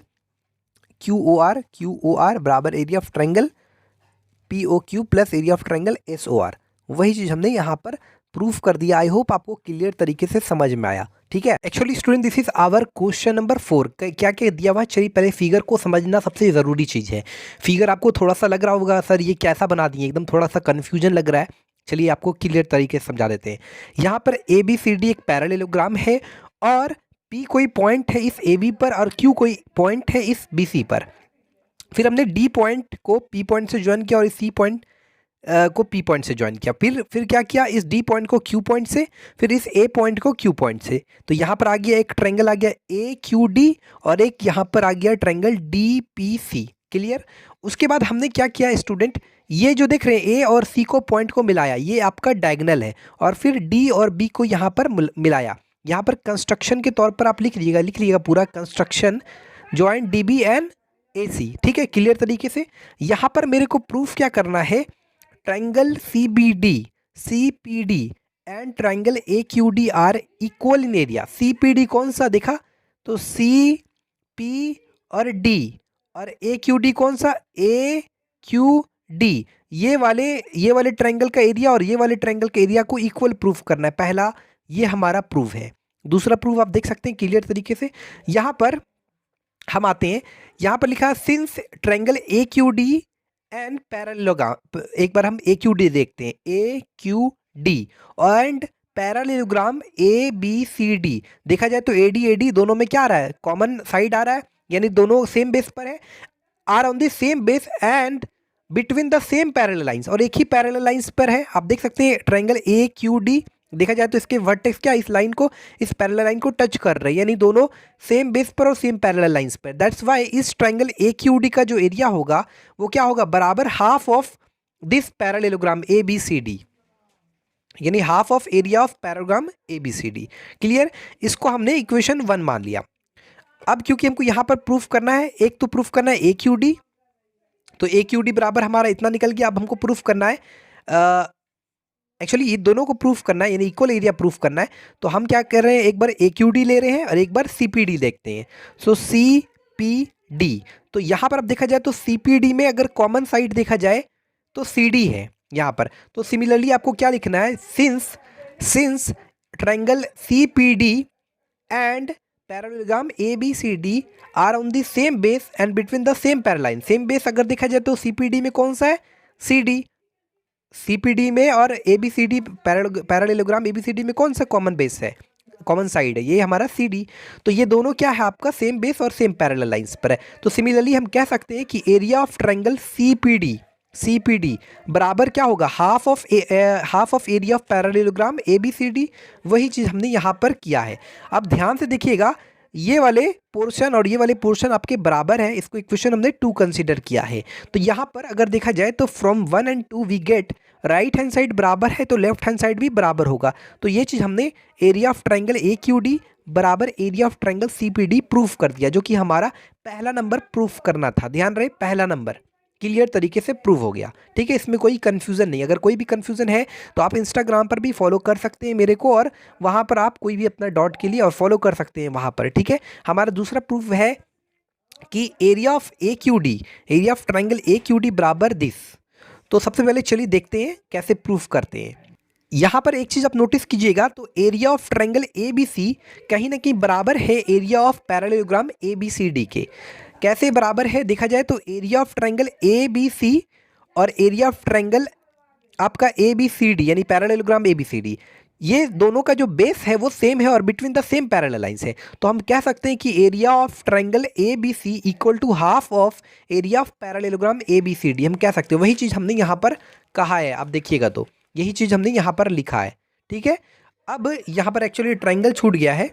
Q O R बराबर area of triangle P O Q plus area of triangle S O R. वही चीज़ हमने यहाँ पर प्रूफ कर दिया। आई होप आपको क्लियर तरीके से समझ में आया। ठीक है, actually student this is our question number 4। क्या क्या दिया हुआ है, चलिए पहले फिगर को समझना सबसे ज़रूरी चीज़ है। फिगर आपको थोड़ा सा लग रहा होगा सर ये कैसा बना दिए, एकदम थोड़ा सा कन्फ्यूजन लग रहा है। चलिए आपको क्लियर तरीके से समझा देते हैं। यहाँ पर ए बी सी डी एक पैरेललोग्राम है, और पी कोई पॉइंट है इस ए बी पर, और क्यू कोई पॉइंट है इस बी सी पर। फिर हमने डी पॉइंट को पी पॉइंट से ज्वाइन किया, और इस सी पॉइंट को पी पॉइंट से ज्वाइन किया। फिर क्या किया, इस डी पॉइंट को क्यू पॉइंट से, फिर इस ए पॉइंट को क्यू पॉइंट से। तो यहाँ पर आ गया एक ट्रायंगल आ गया ए क्यू डी, और एक यहाँ पर आ गया triangle D P C. Clear. उसके बाद हमने क्या किया स्टूडेंट, ये जो देख रहे हैं ए और सी को पॉइंट को मिलाया, ये आपका डायगोनल है, और फिर डी और बी को यहाँ पर मिलाया। यहाँ पर कंस्ट्रक्शन के तौर पर आप लिख लीजिएगा पूरा construction joint D B and A C. ठीक है, क्लियर तरीके से। यहाँ पर मेरे को प्रूफ क्या करना है, triangle C P D and triangle A Q D R equal in area. C P D कौन सा देखा, तो सी पी और डी, और ए क्यू डी कौन सा, ए क्यू डी। ये वाले ट्रायंगल का एरिया और ये वाले ट्रायंगल के एरिया को इक्वल प्रूफ करना है। पहला ये हमारा प्रूफ है। दूसरा प्रूफ आप देख सकते हैं क्लियर तरीके से। यहाँ पर हम आते हैं, यहाँ पर लिखा है since triangle A Q D and parallelogram, एक बार हम ए क्यू डी देखते हैं, A Q D and parallelogram A B C D. देखा जाए तो ए डी दोनों में क्या आ रहा है, कॉमन साइड आ रहा है, यानी दोनों सेम बेस पर है, are on the same base and between the same parallel lines, और एक ही पैरेलल लाइंस पर है। आप देख सकते हैं ट्रायंगल ए क्यू डी, देखा जाए तो इसके वर्टेक्स क्या इस लाइन को, इस पैरेलल लाइन को टच कर रहे हैं, यानी दोनों सेम बेस पर और सेम पैरेलल लाइंस पर। दैट्स वाई इस ट्रायंगल ए क्यू डी का जो एरिया होगा वो क्या होगा, बराबर half of this parallelogram A B C D, यानी half of area of parallelogram A B C D. Clear. इसको हमने इक्वेशन 1 मान लिया। अब क्योंकि हमको यहाँ पर प्रूफ करना है, एक तो प्रूफ करना है ए क्यू डी, तो ए क्यू डी बराबर हमारा इतना निकल गया। अब हमको प्रूफ करना है, एक्चुअली ये दोनों को प्रूफ करना है, यानी इक्वल एरिया प्रूफ करना है। तो हम क्या कर रहे हैं, एक बार ए क्यू डी ले रहे हैं और एक बार सी पी डी देखते हैं। सो सी पी डी, तो यहाँ पर अब देखा जाए तो सी पी डी में अगर कॉमन साइड देखा जाए तो सी डी है यहाँ पर। तो सिमिलरली आपको क्या लिखना है, since triangle C P D and parallelogram A B C D are on the same base and between the same parallel. Same base अगर देखा जाए तो सी पी डी में कौन सा है, सी डी। सीपीडी में और एबीसीडी पैरेललोग्राम एबीसीडी में कौन सा कॉमन बेस है, कॉमन साइड है, ये हमारा सीडी। तो ये दोनों क्या है आपका सेम बेस और सेम पैरेलल लाइंस पर है। तो सिमिलरली हम कह सकते हैं कि एरिया ऑफ ट्रायंगल सीपीडी बराबर क्या होगा, half of area of parallelogram ABCD. वही चीज़ हमने यहाँ पर किया है। अब ध्यान से देखिएगा, ये वाले पोर्शन और ये वाले पोर्शन आपके बराबर है, इसको इक्वेशन हमने 2 कंसीडर किया है। तो यहाँ पर अगर देखा जाए तो from 1 and 2 we get right hand side बराबर है तो लेफ्ट हैंड साइड भी बराबर होगा। तो ये चीज़ हमने area of triangle A Q D बराबर area of triangle C P D proof कर दिया, जो कि हमारा पहला नंबर प्रूफ करना था। ध्यान रहे, पहला नंबर। क्लियर तरीके से प्रूव हो गया। ठीक है, इसमें कोई कन्फ्यूज़न नहीं। अगर कोई भी कन्फ्यूज़न है तो आप इंस्टाग्राम पर भी फॉलो कर सकते हैं मेरे को, और वहाँ पर आप कोई भी अपना डॉट के लिए और फॉलो कर सकते हैं वहाँ पर। ठीक है, हमारा दूसरा प्रूफ है कि area of A Q D, area of triangle A Q D बराबर दिस। तो सबसे पहले चलिए देखते हैं कैसे प्रूफ करते हैं। यहाँ पर एक चीज़ आप नोटिस कीजिएगा, तो area of triangle A B C कहीं ना कहीं बराबर है area of parallelogram A B C D के। कैसे बराबर है देखा जाए तो area of triangle A B C और एरिया ऑफ ट्राइंगल आपका ए बी सी डी यानी parallelogram A B C D, ये दोनों का जो बेस है वो सेम है और between the same parallel lines है। तो हम कह सकते हैं कि area of triangle A B C equal to half of area of parallelogram A B C D. हम कह सकते हैं, वही चीज़ हमने यहाँ पर कहा है। आप देखिएगा तो यही चीज़ हमने यहाँ पर लिखा है। ठीक है, अब यहाँ पर एक्चुअली ट्राइंगल छूट गया है।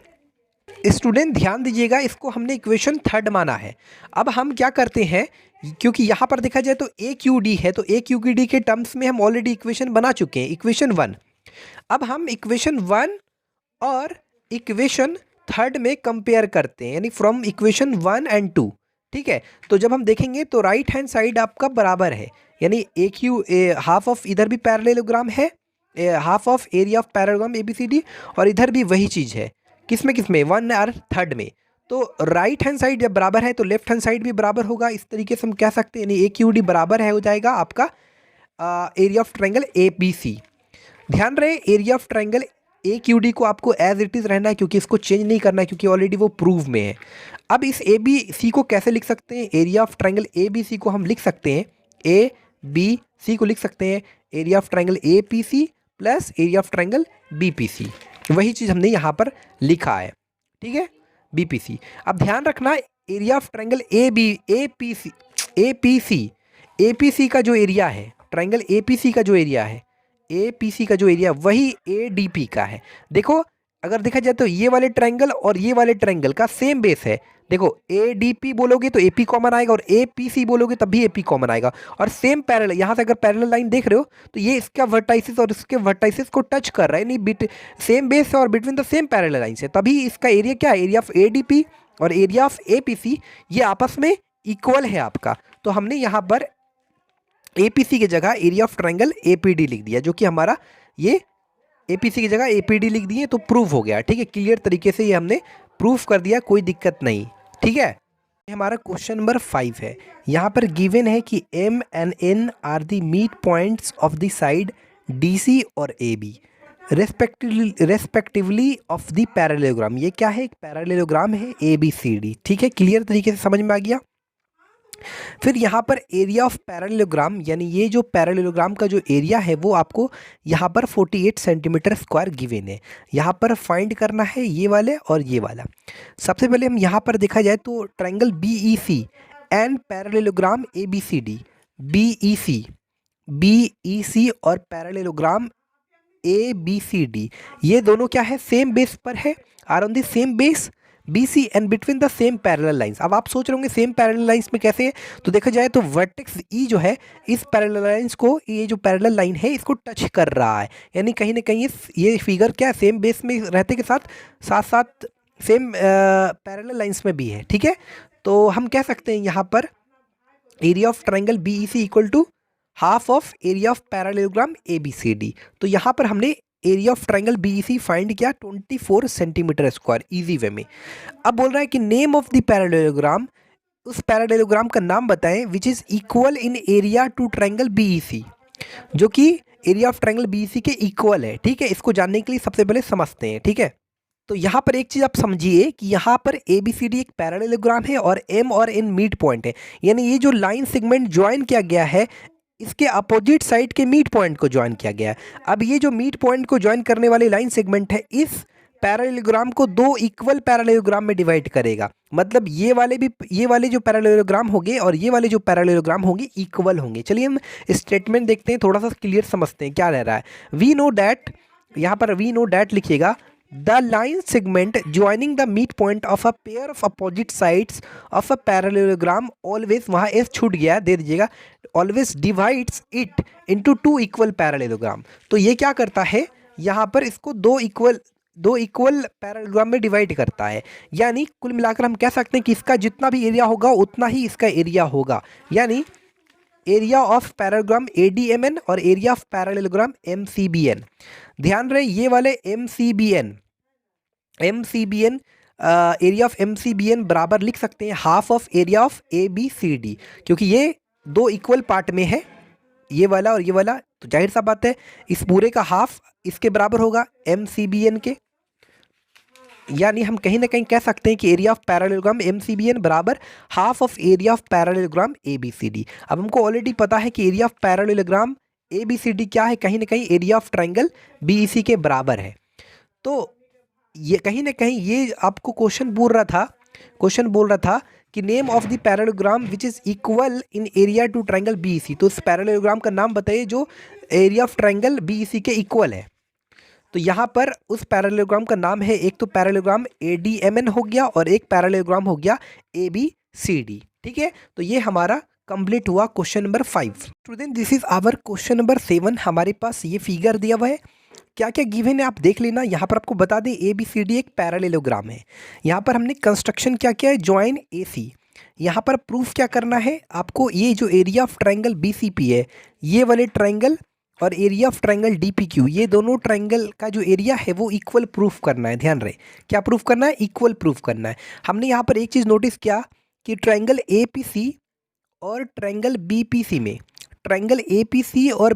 स्टूडेंट ध्यान दीजिएगा, इसको हमने इक्वेशन थर्ड माना है। अब हम क्या करते हैं, क्योंकि यहाँ पर देखा जाए तो ए क्यू डी है, तो ए क्यू डी के टर्म्स में हम ऑलरेडी इक्वेशन बना चुके हैं, इक्वेशन 1। अब हम इक्वेशन 1 और इक्वेशन थर्ड में कंपेयर करते हैं, यानी फ्रॉम इक्वेशन 1 एंड 2। ठीक है, तो जब हम देखेंगे तो राइट हैंड साइड आपका बराबर है, यानी ए क्यू हाफ ऑफ इधर भी पैरेललोग्राम है, half of area of parallelogram A B C D, और इधर भी वही चीज़ है। किसमें किसमें, 1 और थर्ड में। तो राइट हैंड साइड जब बराबर है तो लेफ्ट हैंड साइड भी बराबर होगा। इस तरीके से हम कह सकते हैं, यानी ए क्यू डी बराबर है हो जाएगा आपका area of triangle A B C. ध्यान रहे, area of triangle A Q D को आपको एज इट इज़ रहना है, क्योंकि इसको चेंज नहीं करना है, क्योंकि ऑलरेडी वो प्रूव में है। अब इस ए बी सी को कैसे लिख सकते हैं, area of triangle A B C को हम लिख सकते हैं, ए बी सी को लिख सकते हैं area of triangle A P C plus area of triangle B P C. वही चीज़ हमने यहाँ पर लिखा है। ठीक है, बी पी सी। अब ध्यान रखना, area of triangle A P C, A P C का जो एरिया है, ट्राइंगल ए पी सी का जो एरिया है, ए पी सी का जो एरिया वही ए डी पी का है। देखो, अगर देखा जाए तो ये वाले ट्राइंगल और ये वाले ट्राइंगल का सेम बेस है। देखो, ए डी पी बोलोगे तो ए पी कॉमन आएगा, और ए पी सी बोलोगे तब भी ए पी कॉमन आएगा। और सेम पैरेलल, यहाँ से अगर पैरेलल लाइन देख रहे हो तो ये इसका वर्टाइसिस और इसके वर्टाइसिस को टच कर रहा है, नहीं सेम बेस है और between the same parallel line है, तभी इसका एरिया क्या है, area of A D P और area of A P C ये आपस में इक्वल है आपका। तो हमने यहाँ पर ए पी सी की जगह area of triangle A P D लिख दिया, जो कि हमारा ये ए पी सी की जगह ए पी डी लिख दिए, तो प्रूफ हो गया। ठीक है, क्लियर तरीके से ये हमने प्रूफ कर दिया, कोई दिक्कत नहीं। ठीक है, ये हमारा क्वेश्चन नंबर 5 है। यहाँ पर गिवन है कि M and N are the mid points of the side D C और A B respectively of the parallelogram. ये क्या है, एक पैरेललोग्राम है ए बी सी डी। ठीक है, क्लियर तरीके से समझ में आ गया। फिर यहाँ पर एरिया ऑफ पैरेललोग्राम, यानी ये जो पैरेललोग्राम का जो एरिया है वो आपको यहाँ पर 48 सेंटीमीटर स्क्वायर गिवन है। यहाँ पर फाइंड करना है ये वाले और ये वाला। सबसे पहले हम यहाँ पर देखा जाए तो triangle B E C and parallelogram A B C D, B E C और parallelogram A B C D, ये दोनों क्या है, सेम बेस पर है, are on the same base B C and between the same parallel lines. अब आप सोच रहे होंगे सेम पैरेलल लाइंस में कैसे है, तो देखा जाए तो वर्टेक्स ई जो है इस पैरेलल लाइंस को, ये जो पैरेलल लाइन है इसको टच कर रहा है, यानी कहीं ना कहीं ये फिगर क्या है, सेम बेस में रहते के साथ साथ सेम पैरेलल लाइंस में भी है। ठीक है, तो हम कह सकते हैं यहाँ पर area of triangle B E C equal to half of area of parallelogram A B C D. तो यहाँ पर हमने area of triangle B E C find किया 24 सेंटीमीटर स्क्वायर इजी वे में। अब बोल रहा है कि नेम ऑफ द पैरेललोग्राम, उस पैरेललोग्राम का नाम बताएं which is equal in area to triangle B E C, जो कि area of triangle B E C के इक्वल है। ठीक है, इसको जानने के लिए सबसे पहले समझते हैं। ठीक है, तो यहाँ पर एक चीज़ आप समझिए कि यहाँ पर ए बी सी डी एक पैरेललोग्राम है और एम और एन मिड पॉइंट है, यानी ये जो लाइन सेगमेंट ज्वाइन किया गया है इसके अपोजिट साइड के मिड पॉइंट को ज्वाइन किया गया है। अब ये जो मिड पॉइंट को ज्वाइन करने वाली लाइन सेगमेंट है इस पैरेललोग्राम को दो इक्वल पैरेललोग्राम में डिवाइड करेगा, मतलब ये वाले जो पैरेललोग्राम होंगे और ये वाले जो पैरेललोग्राम होंगे इक्वल होंगे। चलिए हम स्टेटमेंट देखते हैं, थोड़ा सा क्लियर समझते हैं क्या रह रहा है। वी नो डैट, यहाँ पर वी नो डैट लिखिएगा, the line segment joining the midpoint of a pair of opposite sides of a parallelogram always, वहाँ एस छूट गया दे दीजिएगा, always divides it into two equal parallelogram. तो ये क्या करता है, यहाँ पर इसको दो इक्वल पैरेललोग्राम में डिवाइड करता है, यानी कुल मिलाकर हम कह सकते हैं कि इसका जितना भी एरिया होगा उतना ही इसका एरिया होगा। यानी एरिया ऑफ पैरेललोग्राम ADMN और एरिया ऑफ पैरेललोग्राम MCBN। ध्यान रहे ये वाले MCBN एरिया ऑफ MCBN बराबर लिख सकते हैं half of area of ABCD, क्योंकि ये दो इक्वल पार्ट में है, ये वाला और ये वाला, तो जाहिर सा बात है इस पूरे का हाफ इसके बराबर होगा MCBN के। यानी हम कहीं ना कहीं कह सकते हैं कि एरिया ऑफ पैरेललोग्राम MCBN बराबर half of area of parallelogram ABCD। अब हमको ऑलरेडी पता है कि एरिया ऑफ पैरेललोग्राम ABCD क्या है, कहीं ना कहीं एरिया ऑफ ट्रायंगल BEC के बराबर है। तो ये कहीं ना कहीं ये आपको क्वेश्चन बोल रहा था कि name of the parallelogram which is equal in area to triangle BEC। तो इस पैरेललोग्राम का नाम बताइए जो एरिया ऑफ ट्रायंगल BEC के इक्वल है। तो यहाँ पर उस पैरेललोग्राम का नाम है, एक तो पैरेललोग्राम ADMN हो गया और एक पैरेललोग्राम हो गया ABCD। ठीक है, तो ये हमारा कंप्लीट हुआ question number 5। Student this is our question number 7। हमारे पास ये फिगर दिया हुआ है, क्या क्या गिवन है आप देख लेना। यहाँ पर आपको बता दें ABCD एक पैरेललोग्राम है। यहाँ पर हमने कंस्ट्रक्शन क्या किया है, ज्वाइन AC। यहाँ पर प्रूफ क्या करना है आपको, ये जो एरिया ऑफ ट्रायंगल BCP है, ये वाले ट्रायंगल और एरिया ऑफ ट्रायंगल DPQ, ये दोनों ट्रायंगल का जो एरिया है वो इक्वल प्रूफ करना है। ध्यान रहे क्या प्रूफ करना है, इक्वल प्रूफ करना है। हमने यहाँ पर एक चीज़ नोटिस किया कि ट्रायंगल APC और ट्रायंगल BPC में, ट्रायंगल APC और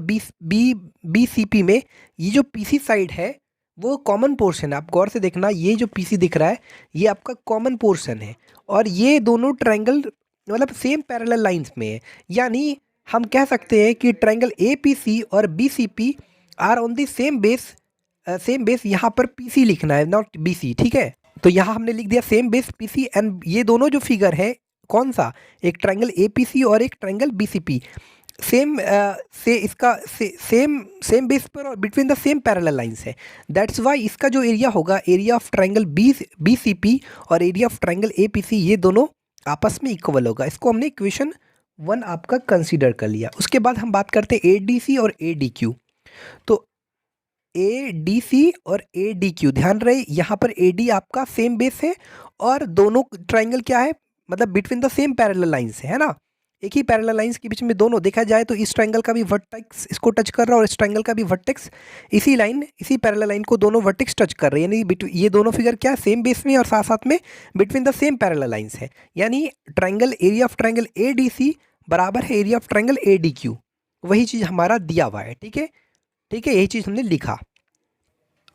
BCP में ये जो PC साइड है वो कॉमन पोर्शन है। आप गौर से देखना, ये जो PC दिख रहा है ये आपका कॉमन पोर्शन है और ये दोनों ट्रायंगल मतलब सेम पैरेलल लाइंस में है। यानी हम कह सकते हैं कि ट्रायंगल APC और BCP are on the same base. यहाँ पर PC लिखना है, नॉट BC। ठीक है, तो यहाँ हमने लिख दिया सेम बेस PC एंड ये दोनों जो फिगर है कौन सा, एक ट्रायंगल APC और एक triangle BCP same same base पर और between the same parallel lines है। दैट्स वाई इसका जो एरिया होगा, एरिया ऑफ ट्रायंगल BCP और एरिया ऑफ ट्रायंगल APC ये दोनों आपस में इक्वल होगा। इसको हमने इक्वेशन 1 आपका कंसीडर कर लिया। उसके बाद हम बात करते हैं ADC और ADQ। तो ADC और ADQ, ध्यान रहे यहाँ पर AD आपका सेम बेस है और दोनों ट्रायंगल क्या है, मतलब between the same parallel lines है ना, एक ही पैरेलल लाइंस के बीच में दोनों देखा जाए तो इस ट्रायंगल का भी वर्टेक्स इसको टच कर रहा है और इस ट्रायंगल का भी वर्टेक्स इसी पैरेलल लाइन को दोनों वर्टेक्स टच कर रहे हैं। यानी ये दोनों फिगर क्या है, सेम बेस में और साथ साथ में between the same parallel lines है। यानी triangle area of triangle ADC बराबर है एरिया ऑफ ट्रायंगल ADQ। वही चीज़ हमारा दिया हुआ है। ठीक है, यही चीज़ हमने लिखा।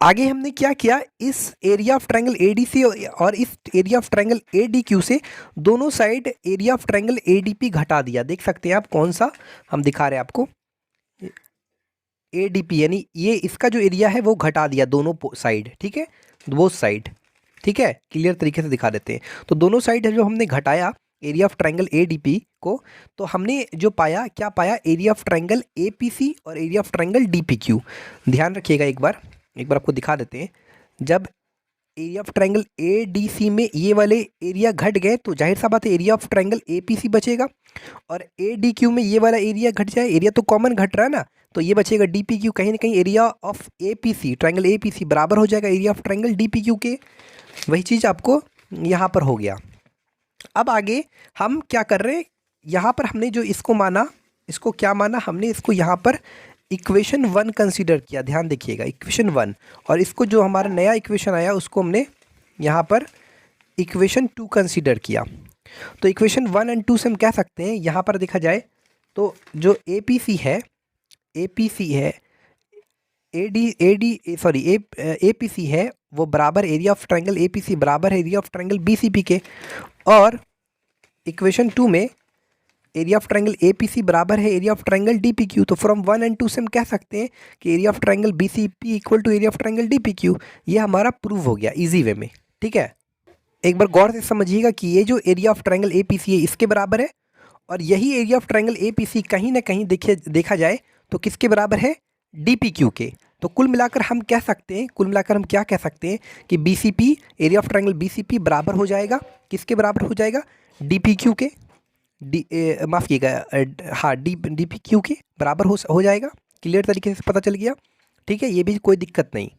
आगे हमने क्या किया, इस एरिया ऑफ ट्रायंगल ADC और इस एरिया ऑफ ट्रायंगल ADQ से दोनों side area of triangle ADP घटा दिया। देख सकते हैं आप कौन सा हम दिखा रहे हैं आपको, ADP, यानी ये इसका जो एरिया है वो घटा दिया दोनों साइड। ठीक है, बोथ साइड। ठीक है, क्लियर तरीके से दिखा देते हैं। तो दोनों साइड है जो हमने घटाया एरिया ऑफ ट्रायंगल ADP को, तो हमने जो पाया, क्या पाया, एरिया ऑफ ट्रायंगल APC और एरिया ऑफ ट्रायंगल DPQ। ध्यान रखिएगा, एक बार आपको दिखा देते हैं। जब एरिया ऑफ ट्रायंगल ADC में ये वाले एरिया घट गए तो जाहिर सा बात है एरिया ऑफ ट्रायंगल APC बचेगा और ADQ में ये वाला एरिया घट जाए, एरिया तो कॉमन घट रहा है ना, तो ये बचेगा DPQ। कहीं ना कहीं area of APC triangle APC बराबर हो जाएगा एरिया ऑफ ट्रायंगल DPQ के। वही चीज़ आपको यहाँ पर हो गया। अब आगे हम क्या कर रहे हैं, यहाँ पर हमने जो इसको माना, इसको क्या माना हमने, इसको यहाँ पर इक्वेशन 1 कंसीडर किया। ध्यान देखिएगा, इक्वेशन 1, और इसको जो हमारा नया इक्वेशन आया उसको हमने यहाँ पर इक्वेशन 2 कंसीडर किया। तो इक्वेशन 1 और 2 से हम कह सकते हैं, यहाँ पर देखा जाए तो जो APC है APC है वो बराबर एरिया ऑफ ट्रायंगल APC बराबर है एरिया ऑफ ट्रायंगल BCP के, और इक्वेशन 2 में एरिया ऑफ ट्रायंगल APC बराबर है एरिया ऑफ ट्रायंगल DPQ। तो फ्रॉम 1 और 2 से हम कह सकते हैं कि area of triangle BCP equal to area of triangle DPQ। ये हमारा प्रूव हो गया इजी वे में। ठीक है, एक बार गौर से समझिएगा कि ये जो एरिया ऑफ ट्रायंगल APC है इसके बराबर है, और यही एरिया ऑफ ट्रायंगल APC कहीं ना कहीं देखा जाए तो किसके बराबर है, DPQ के। तो कुल मिलाकर हम क्या कह सकते हैं कि BCP, area of triangle BCP बराबर हो जाएगा, किसके बराबर हो जाएगा, DPQ के, माफ़ कीजिएगा, हाँ DPQ के बराबर हो जाएगा। क्लियर तरीके से पता चल गया। ठीक है, ये भी कोई दिक्कत नहीं।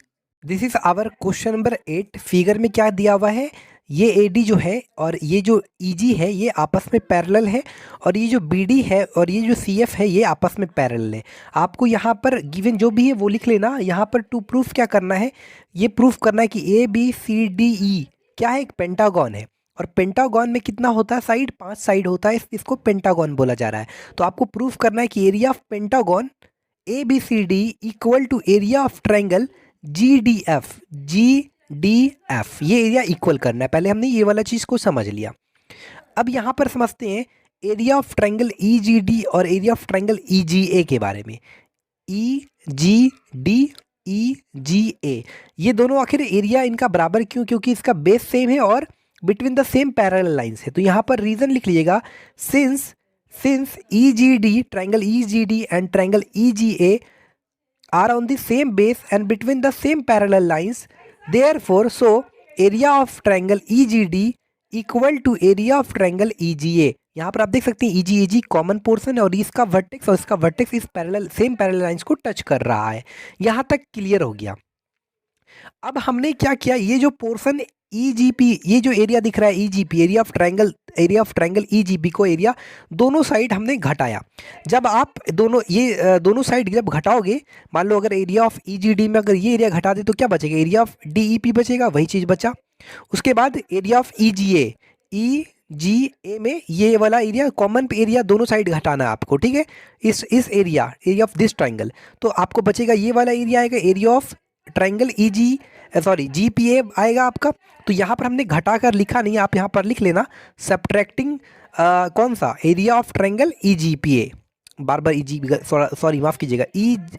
This is our question number 8। Figure में क्या दिया हुआ है, ये AD जो है और ये जो EG है ये आपस में पैरेलल है, और ये जो BD है और ये जो CF है ये आपस में पैरेलल है। आपको यहाँ पर गिवन जो भी है वो लिख लेना। यहाँ पर टू प्रूफ क्या करना है, ये प्रूफ करना है कि ABCDE क्या है, एक पेंटागन है। और पेंटागन में कितना होता है साइड, 5 साइड होता है, इसको पेंटागन बोला जा रहा है। तो आपको प्रूफ करना है कि area of pentagon ABCD equal to area of triangle GDF ये एरिया इक्वल करना है। पहले हमने ये वाला चीज़ को समझ लिया। अब यहाँ पर समझते हैं एरिया ऑफ ट्रायंगल EGD और एरिया ऑफ ट्रायंगल EGA के बारे में। EGD EGA ये दोनों आखिर एरिया इनका बराबर क्यों, क्योंकि इसका बेस सेम है और between the same parallel lines है। तो यहाँ पर रीजन लिख लीजिएगा, since EGD triangle EGD and triangle EGA are on the same base and between the same parallel lines, therefore so area of triangle EGD equal to area of triangle EGA। यहाँ पर आप देख सकते हैं EG common portion है और इसका vertex और इसका वर्टेक्स इस पैरेलल सेम पैरेलल लाइंस को टच कर रहा है। यहाँ तक क्लियर हो गया। अब हमने क्या किया, ये जो पोर्शन EGP, ये जो एरिया दिख रहा है EGP area of triangle EGP को एरिया दोनों साइड हमने घटाया। जब आप दोनों साइड जब घटाओगे, मान लो अगर एरिया ऑफ EGD में अगर ये एरिया घटा दे तो क्या बचेगा, एरिया ऑफ DEP बचेगा, वही चीज़ बचा। उसके बाद एरिया ऑफ EGA में ये वाला एरिया कॉमन एरिया दोनों साइड घटाना है आपको, ठीक है, इस एरिया ऑफ दिस ट्रायंगल। तो आपको बचेगा ये वाला एरिया आएगा, एरिया ऑफ ट्रायंगल GPA आएगा आपका। तो यहाँ पर हमने घटा कर लिखा नहीं, आप यहाँ पर लिख लेना सब्ट्रैक्टिंग कौन सा, area of triangle EGPA, bar bar EGP sorry माफ़ कीजिएगा,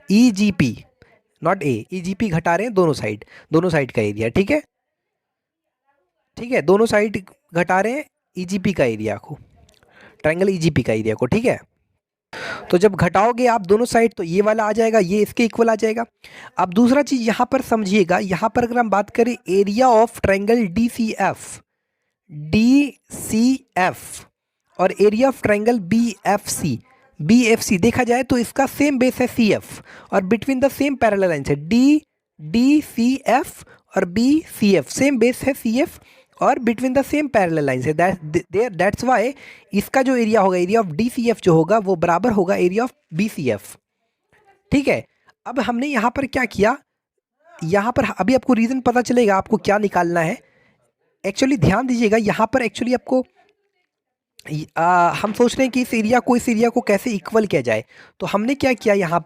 EGP नॉट A, EGP घटा रहे हैं दोनों साइड का एरिया, ठीक है, दोनों साइड घटा रहे हैं EGP का एरिया को, ट्रायंगल EGP का एरिया को, ठीक है। तो जब घटाओगे आप दोनों साइड तो ये वाला आ जाएगा, ये इसके इक्वल आ जाएगा। अब दूसरा चीज़ यहाँ पर समझिएगा, यहाँ पर अगर हम बात करें एरिया ऑफ ट्रायंगल DCF और एरिया ऑफ ट्रायंगल BFC देखा जाए तो इसका सेम बेस है CF और between the same parallel lines है DCF और BCF, सेम बेस है CF और between the same parallel lines है। दैट्स वाई इसका जो एरिया होगा, एरिया ऑफ DCF जो होगा वो बराबर होगा एरिया ऑफ BCF, ठीक है। अब हमने यहाँ पर क्या किया, यहाँ पर अभी आपको रीज़न पता चलेगा आपको क्या निकालना है। एक्चुअली ध्यान दीजिएगा, यहाँ पर एक्चुअली आपको हम सोच रहे हैं कि इस एरिया को कैसे इक्वल किया जाए। तो हमने क्या किया, यहाँ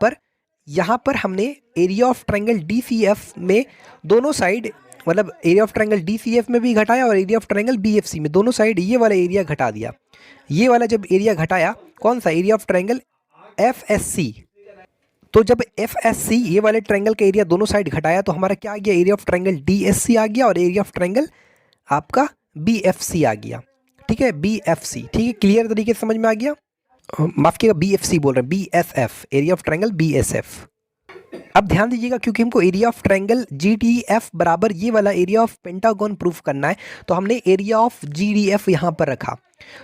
पर हमने एरिया ऑफ ट्रायंगल DCF में दोनों साइड, मतलब एरिया ऑफ ट्रायंगल DCF में भी घटाया और एरिया ऑफ ट्रायंगल BFC में दोनों साइड ये वाला एरिया घटा दिया। ये वाला जब एरिया घटाया, कौन सा, एरिया ऑफ ट्रायंगल FSC। तो जब FSC ये वाले ट्रायंगल का एरिया दोनों साइड घटाया तो हमारा क्या आ गया, एरिया ऑफ ट्रायंगल DSC आ गया और एरिया ऑफ ट्रायंगल आपका BFC आ गया, ठीक है, BFC, ठीक है, क्लियर तरीके से समझ में आ गया। माफ कीजिएगा BFC बोल रहे हैं, BSF area of triangle BSF। अब ध्यान दीजिएगा, क्योंकि हमको एरिया ऑफ ट्रायंगल GDF बराबर ये वाला एरिया ऑफ पेंटागन प्रूफ करना है, तो हमने एरिया ऑफ GDF यहाँ पर रखा।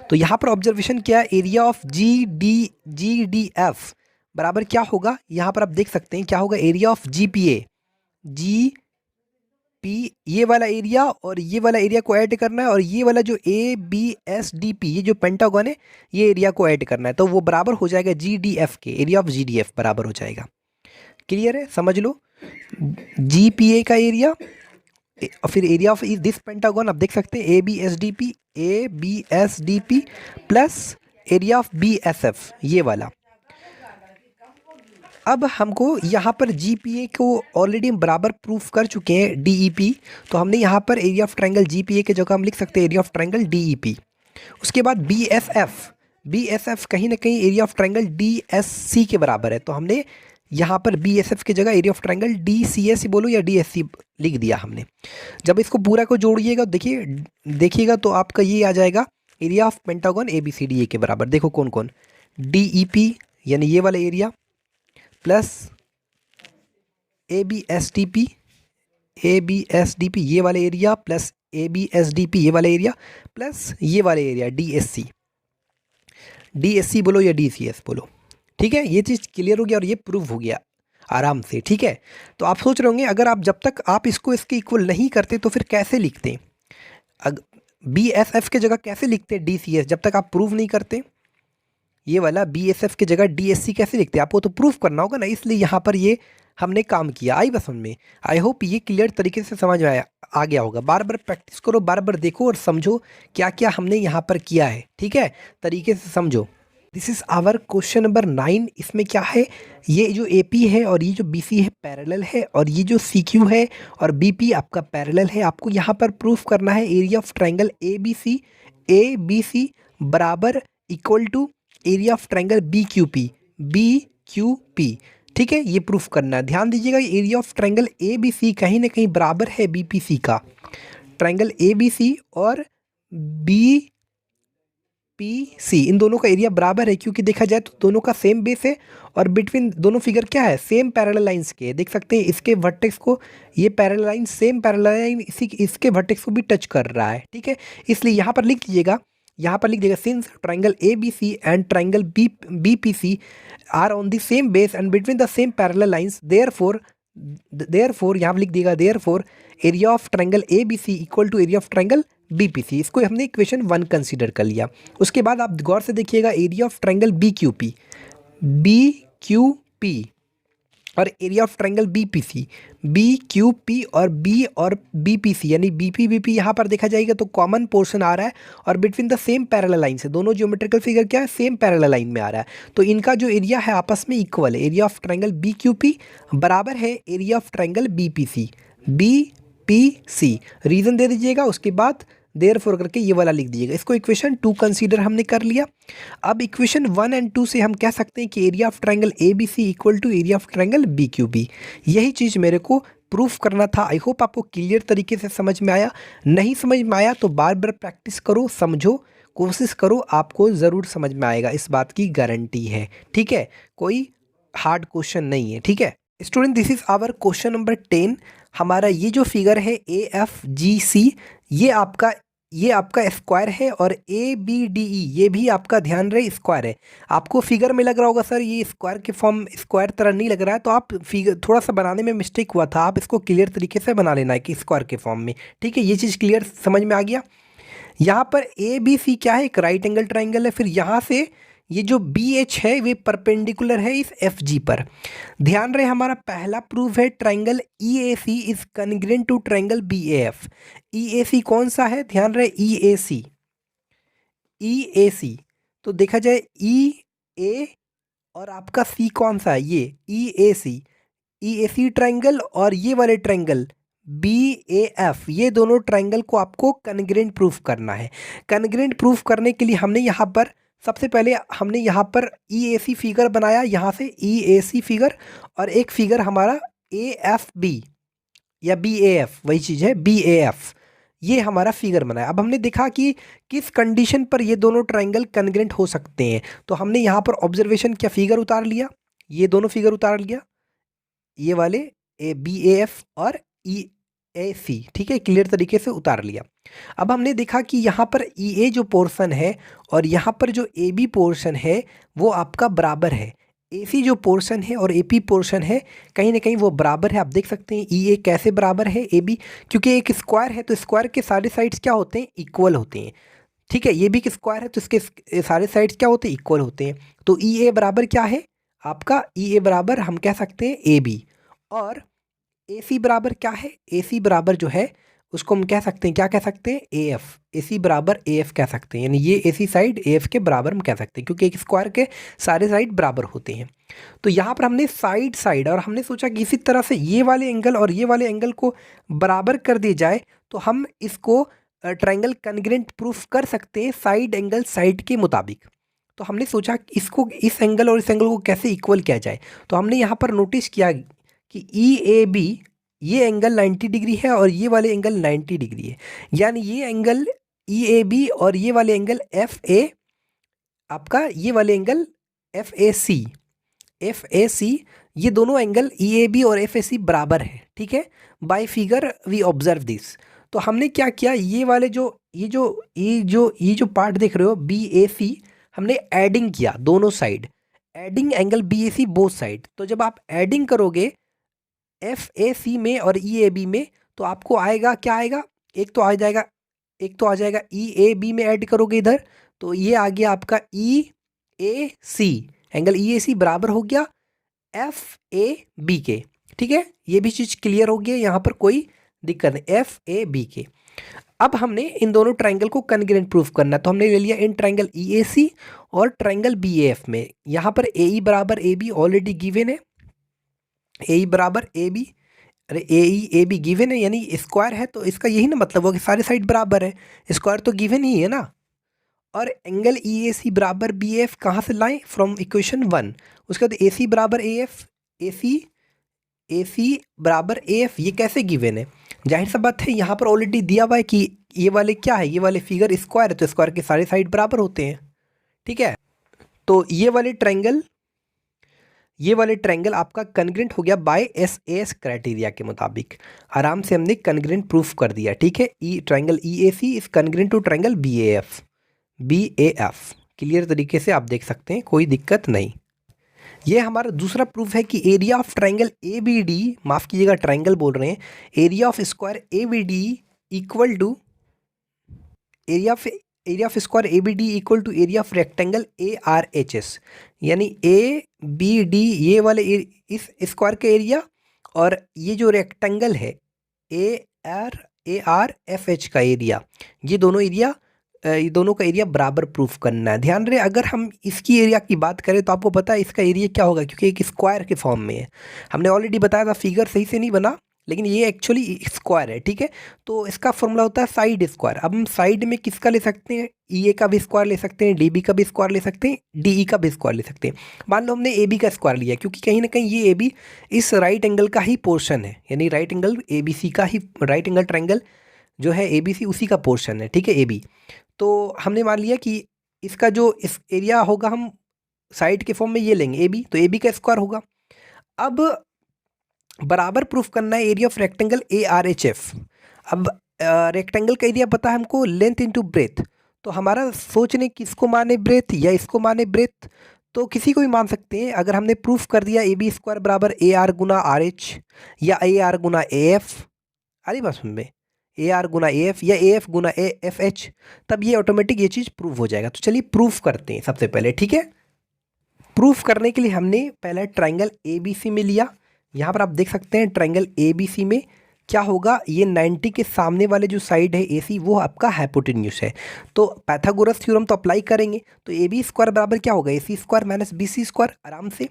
तो यहाँ पर ऑब्जर्वेशन किया, एरिया ऑफ GDF बराबर क्या होगा, यहाँ पर आप देख सकते हैं क्या होगा, एरिया ऑफ GPA ये वाला एरिया और ये वाला एरिया को ऐड करना है और ये वाला जो ABSDP ये जो पेंटागन है ये एरिया को ऐड करना है, तो वो बराबर हो जाएगा GDF के, एरिया ऑफ GDF बराबर हो जाएगा। क्लियर है, समझ लो, GPA का एरिया और फिर एरिया ऑफ दिस पेंटागन आप देख सकते हैं ABSDP plus area of BSF ये वाला। अब हमको यहाँ पर GPA को ऑलरेडी हम बराबर प्रूफ कर चुके हैं DEP, तो हमने यहाँ पर एरिया ऑफ ट्रायंगल GPA के जगह हम लिख सकते हैं एरिया ऑफ ट्रायंगल DEP। उसके बाद BSF कहीं ना कहीं एरिया ऑफ ट्रायंगल DSC के बराबर है, तो हमने यहाँ पर BSF की जगह एरिया ऑफ ट्रायंगल DCS बोलो या DSC लिख दिया हमने। जब इसको पूरा को जोड़िएगा देखिएगा तो आपका ये आ जाएगा एरिया ऑफ पेंटागन ABCDA के बराबर। देखो कौन कौन, DEP यानी ये वाला एरिया प्लस ABSDP ये वाला एरिया प्लस ABSDP ये वाला एरिया प्लस ये वाला एरिया DSC बोलो या DCS बोलो, ठीक है। ये चीज़ क्लियर हो गया और ये प्रूव हो गया आराम से, ठीक है। तो आप सोच रहे होंगे अगर आप जब तक आप इसको इसके इक्वल नहीं करते तो फिर कैसे लिखते हैं। BSF के जगह कैसे लिखते हैं DCS, जब तक आप प्रूव नहीं करते। ये वाला BSF के जगह DSC कैसे लिखते हैं, आपको तो प्रूफ करना होगा ना, इसलिए यहाँ पर ये हमने काम किया। आई बस में, आई होप ये क्लियर तरीके से समझ में आ गया होगा। बार बार प्रैक्टिस करो, बार बार देखो और समझो क्या क्या हमने यहाँ पर किया है, ठीक है, तरीके से समझो। This is our question number 9। इसमें क्या है, ये जो AP है और ये जो BC है पैरेलल है, और ये जो CQ है और BP आपका पैरेलल है। आपको यहाँ पर प्रूफ करना है एरिया ऑफ ट्रायंगल ABC बराबर equal to area of triangle BQP, ठीक है, ये प्रूफ करना है। ध्यान दीजिएगा, एरिया ऑफ ट्रायंगल ABC कहीं ना कहीं बराबर है BPC का। ट्रायंगल ABC और BPC इन दोनों का एरिया बराबर है, क्योंकि देखा जाए तो दोनों का सेम बेस है और बिटवीन दोनों फिगर क्या है, सेम पैरेलल लाइंस के। देख सकते हैं इसके वर्टेक्स को, ये parallel line, same parallel line इसके वर्टेक्स को भी टच कर रहा है, ठीक है। इसलिए यहाँ पर लिख दीजिएगा, since triangle ABC and triangle BPC are on the same base and between the same parallel lines, therefore यहाँ पर लिख दिएगा, therefore area of triangle ABC equal to area of triangle BPC। इसको हमने इक्वेशन 1 कंसीडर कर लिया। उसके बाद आप गौर से देखिएगा, एरिया ऑफ ट्रायंगल BQP और एरिया ऑफ ट्रायंगल BQP और BPC यानी BP यहाँ पर देखा जाएगा तो कॉमन पोर्शन आ रहा है और between the same parallel line से दोनों ज्योमेट्रिकल फिगर क्या है, सेम पैरेलल लाइन में आ रहा है, तो इनका जो एरिया है आपस में इक्वल है। एरिया ऑफ ट्रायंगल BQP बराबर है area of triangle BPC। Reason दे दीजिएगा, उसके बाद देयरफॉर करके ये वाला लिख दीजिएगा। इसको इक्वेशन 2 कंसीडर हमने कर लिया। अब इक्वेशन 1 एंड 2 से हम कह सकते हैं कि area of triangle ABC equal to area of triangle BQP। यही चीज़ मेरे को प्रूफ करना था। आई होप आपको क्लियर तरीके से समझ में आया। नहीं समझ में आया तो बार बार प्रैक्टिस करो, समझो, कोशिश करो, आपको ज़रूर समझ में आएगा, इस बात की गारंटी है, ठीक है। कोई हार्ड क्वेश्चन नहीं है, ठीक है student. This is our question number 10। हमारा ये जो फिगर है AFGC, ये आपका स्क्वायर है और ABDE ये भी आपका ध्यान रहे स्क्वायर है। आपको फिगर में लग रहा होगा सर ये स्क्वायर के फॉर्म, स्क्वायर तरह नहीं लग रहा है, तो आप फिगर थोड़ा सा बनाने में मिस्टेक हुआ था, आप इसको क्लियर तरीके से बना लेना है कि स्क्वायर के फॉर्म में, ठीक है। ये चीज़ क्लियर समझ में आ गया। यहाँ पर ABC क्या है, एक राइट एंगल ट्राइंगल है। फिर यहाँ से ये जो BH है वे परपेंडिकुलर है इस FG पर। ध्यान रहे हमारा पहला प्रूफ है triangle EAC is congruent to triangle BAF। EAC कौन सा है, ध्यान रहे EAC तो देखा जाए EA और आपका C कौन सा है, ये EAC ट्राइंगल और ये वाले ट्राइंगल BAF, ये दोनों ट्राइंगल को आपको कॉन्ग्रुएंट प्रूफ करना है। कॉन्ग्रुएंट प्रूफ करने के लिए हमने यहाँ पर सबसे पहले हमने यहाँ पर EAC फिगर बनाया, यहाँ से EAC फिगर, और एक फिगर हमारा AFB या BAF, वही चीज़ है BAF, ये हमारा फिगर बनाया। अब हमने देखा कि किस कंडीशन पर ये दोनों ट्राइंगल कॉन्ग्रुएंट हो सकते हैं, तो हमने यहाँ पर ऑब्जर्वेशन क्या फिगर उतार लिया, ये दोनों फिगर उतार लिया, ये वाले BAF और EAC, ठीक है, क्लियर तरीके से उतार लिया। अब हमने देखा कि यहाँ पर EA जो पोर्शन है और यहाँ पर जो AB पोर्शन है वो आपका बराबर है। AC जो पोर्शन है और AP पोर्शन है कहीं ना कहीं वो बराबर है। आप देख सकते हैं EA कैसे बराबर है AB, क्योंकि एक स्क्वायर है तो स्क्वायर के सारे साइड्स क्या होते हैं, इक्वल होते हैं, ठीक है। ये भी एक स्क्वायर है तो इसके सारे साइड्स क्या होते हैं, इक्वल होते हैं। तो EA बराबर क्या है आपका, EA बराबर हम कह सकते हैं AB, और AC बराबर क्या है, AC बराबर जो है उसको हम कह सकते हैं, क्या कह सकते हैं, AF। AC बराबर AF कह सकते हैं, यानी ये AC साइड AF के बराबर हम कह सकते हैं, क्योंकि एक स्क्वायर के सारे साइड बराबर होते हैं। तो यहाँ पर हमने साइड और हमने सोचा कि इसी तरह से ये वाले एंगल और ये वाले एंगल को बराबर कर दिए जाए तो हम इसको ट्राइंगल कॉन्ग्रुएंट प्रूफ कर सकते हैं साइड एंगल साइड के मुताबिक। तो हमने सोचा इसको, इस एंगल और इस एंगल को कैसे इक्वल किया जाए। तो हमने यहाँ पर नोटिस किया कि EAB ये एंगल 90 डिग्री है और ये वाले एंगल 90 डिग्री है, यानी ये एंगल EAB और ये वाले एंगल FA आपका, ये वाले एंगल FAC, ये दोनों एंगल EAB और FAC बराबर है, ठीक है। By figure we observe this. तो हमने क्या किया, ये वाले ये जो पार्ट देख रहे हो BAC, हमने एडिंग किया दोनों side, adding angle BAC both side. तो जब आप एडिंग करोगे FAC में और EAB में तो आपको आएगा, क्या आएगा, एक तो आ जाएगा एक तो आ जाएगा ई ए बी में ऐड करोगे इधर, तो ये आ गया आपका ई A C, angle E A सी बराबर हो गया एफ ए बी के। ठीक है, ये भी चीज़ क्लियर हो गई है, यहाँ पर कोई दिक्कत नहीं, एफ ए बी के। अब हमने इन दोनों ट्रायंगल को कॉन्ग्रुएंट प्रूफ करना, तो हमने ले लिया इन ट्रायंगल ई ए सी और ट्रायंगल बी ए एफ में। यहाँ पर ए ई बराबर ए बी ऑलरेडी गिवन है, ए ई बराबर ए बी, अरे ए ई ए बी गिवन है यानी स्क्वायर है, तो इसका यही ना मतलब हो कि सारी साइड बराबर है, स्क्वायर तो गिवन ही है ना। और एंगल ई ए सी बराबर बी एफ कहाँ से लाएं, फ्रॉम इक्वेशन 1। उसके बाद ए सी बराबर ए एफ, ए सी बराबर ए एफ, ये कैसे गिवन है, जाहिर सा बात है यहाँ पर ऑलरेडी दिया हुआ है कि ये वाले क्या है, ये वाले फिगर स्क्वायर है, तो स्क्वायर के सारे साइड बराबर होते हैं। ठीक है, तो ये वाले ट्रायंगल आपका कॉन्ग्रुएंट हो गया बाय एस एस क्राइटेरिया के मुताबिक, आराम से हमने कॉन्ग्रुएंट प्रूफ कर दिया। ठीक है, E triangle E A C is congruent to triangle B A F, clear तरीके से आप देख सकते हैं, कोई दिक्कत नहीं। ये हमारा दूसरा प्रूफ है कि area of triangle A B D, माफ़ कीजिएगा ट्रायंगल बोल रहे हैं, area of square A B D equal to area of square A B D equal to area of rectangle A R H S, यानी A B D ये वाले इस square का एरिया और ये जो रेक्टेंगल है ए आर एफ एच का एरिया, ये दोनों का एरिया बराबर प्रूफ करना है। ध्यान रहे, अगर हम इसकी एरिया की बात करें तो आपको पता है इसका एरिया क्या होगा, क्योंकि एक स्क्वायर के फॉर्म में है। हमने ऑलरेडी बताया था, फिगर सही से नहीं बना, लेकिन ये एक्चुअली स्क्वायर है। ठीक है, तो इसका फॉर्मूला होता है साइड स्क्वायर। अब हम साइड में किसका ले सकते हैं, ई ए का भी स्क्वायर ले सकते हैं, डी बी का भी स्क्वायर ले सकते हैं, डी ई का भी स्क्वायर ले सकते हैं। मान लो हमने ए बी का स्क्वायर लिया, क्योंकि कहीं ना कहीं ये ए बी इस राइट एंगल का ही पोर्शन है, यानी right angle A B C का ही, राइट एंगल ट्रायंगल जो है ए बी सी उसी का पोर्शन है। ठीक है, ए बी, तो हमने मान लिया कि इसका जो इस एरिया होगा हम साइड के फॉर्म में ये लेंगे ए बी, तो ए बी का स्क्वायर होगा। अब बराबर प्रूफ करना है area of rectangle A R H F. अब रेक्टेंगल का एरिया पता है हमको, लेंथ इंटू ब्रेथ, तो हमारा सोचने कि इसको माने ब्रेथ या इसको माने ब्रेथ, तो किसी को भी मान सकते हैं। अगर हमने प्रूफ कर दिया ए बी स्क्वायर बराबर A are Guna R H या A R Guna A F, अरे बस में A R Guna A F या A F Guna A F H, तब ये ऑटोमेटिक ये चीज़ प्रूफ हो जाएगा। तो चलिए प्रूफ करते हैं सबसे पहले। ठीक है, प्रूफ करने के लिए हमने पहले ट्रायंगल ए बी सी में लिया। यहाँ पर आप देख सकते हैं ट्रायंगल ए बी सी में क्या होगा, ये 90 के सामने वाले जो साइड है ए सी, वो आपका हाइपोटेन्यूज है, तो पाइथागोरस थ्योरम तो अप्लाई करेंगे। तो ए बी स्क्वायर बराबर क्या होगा, A C square minus B C square, आराम से।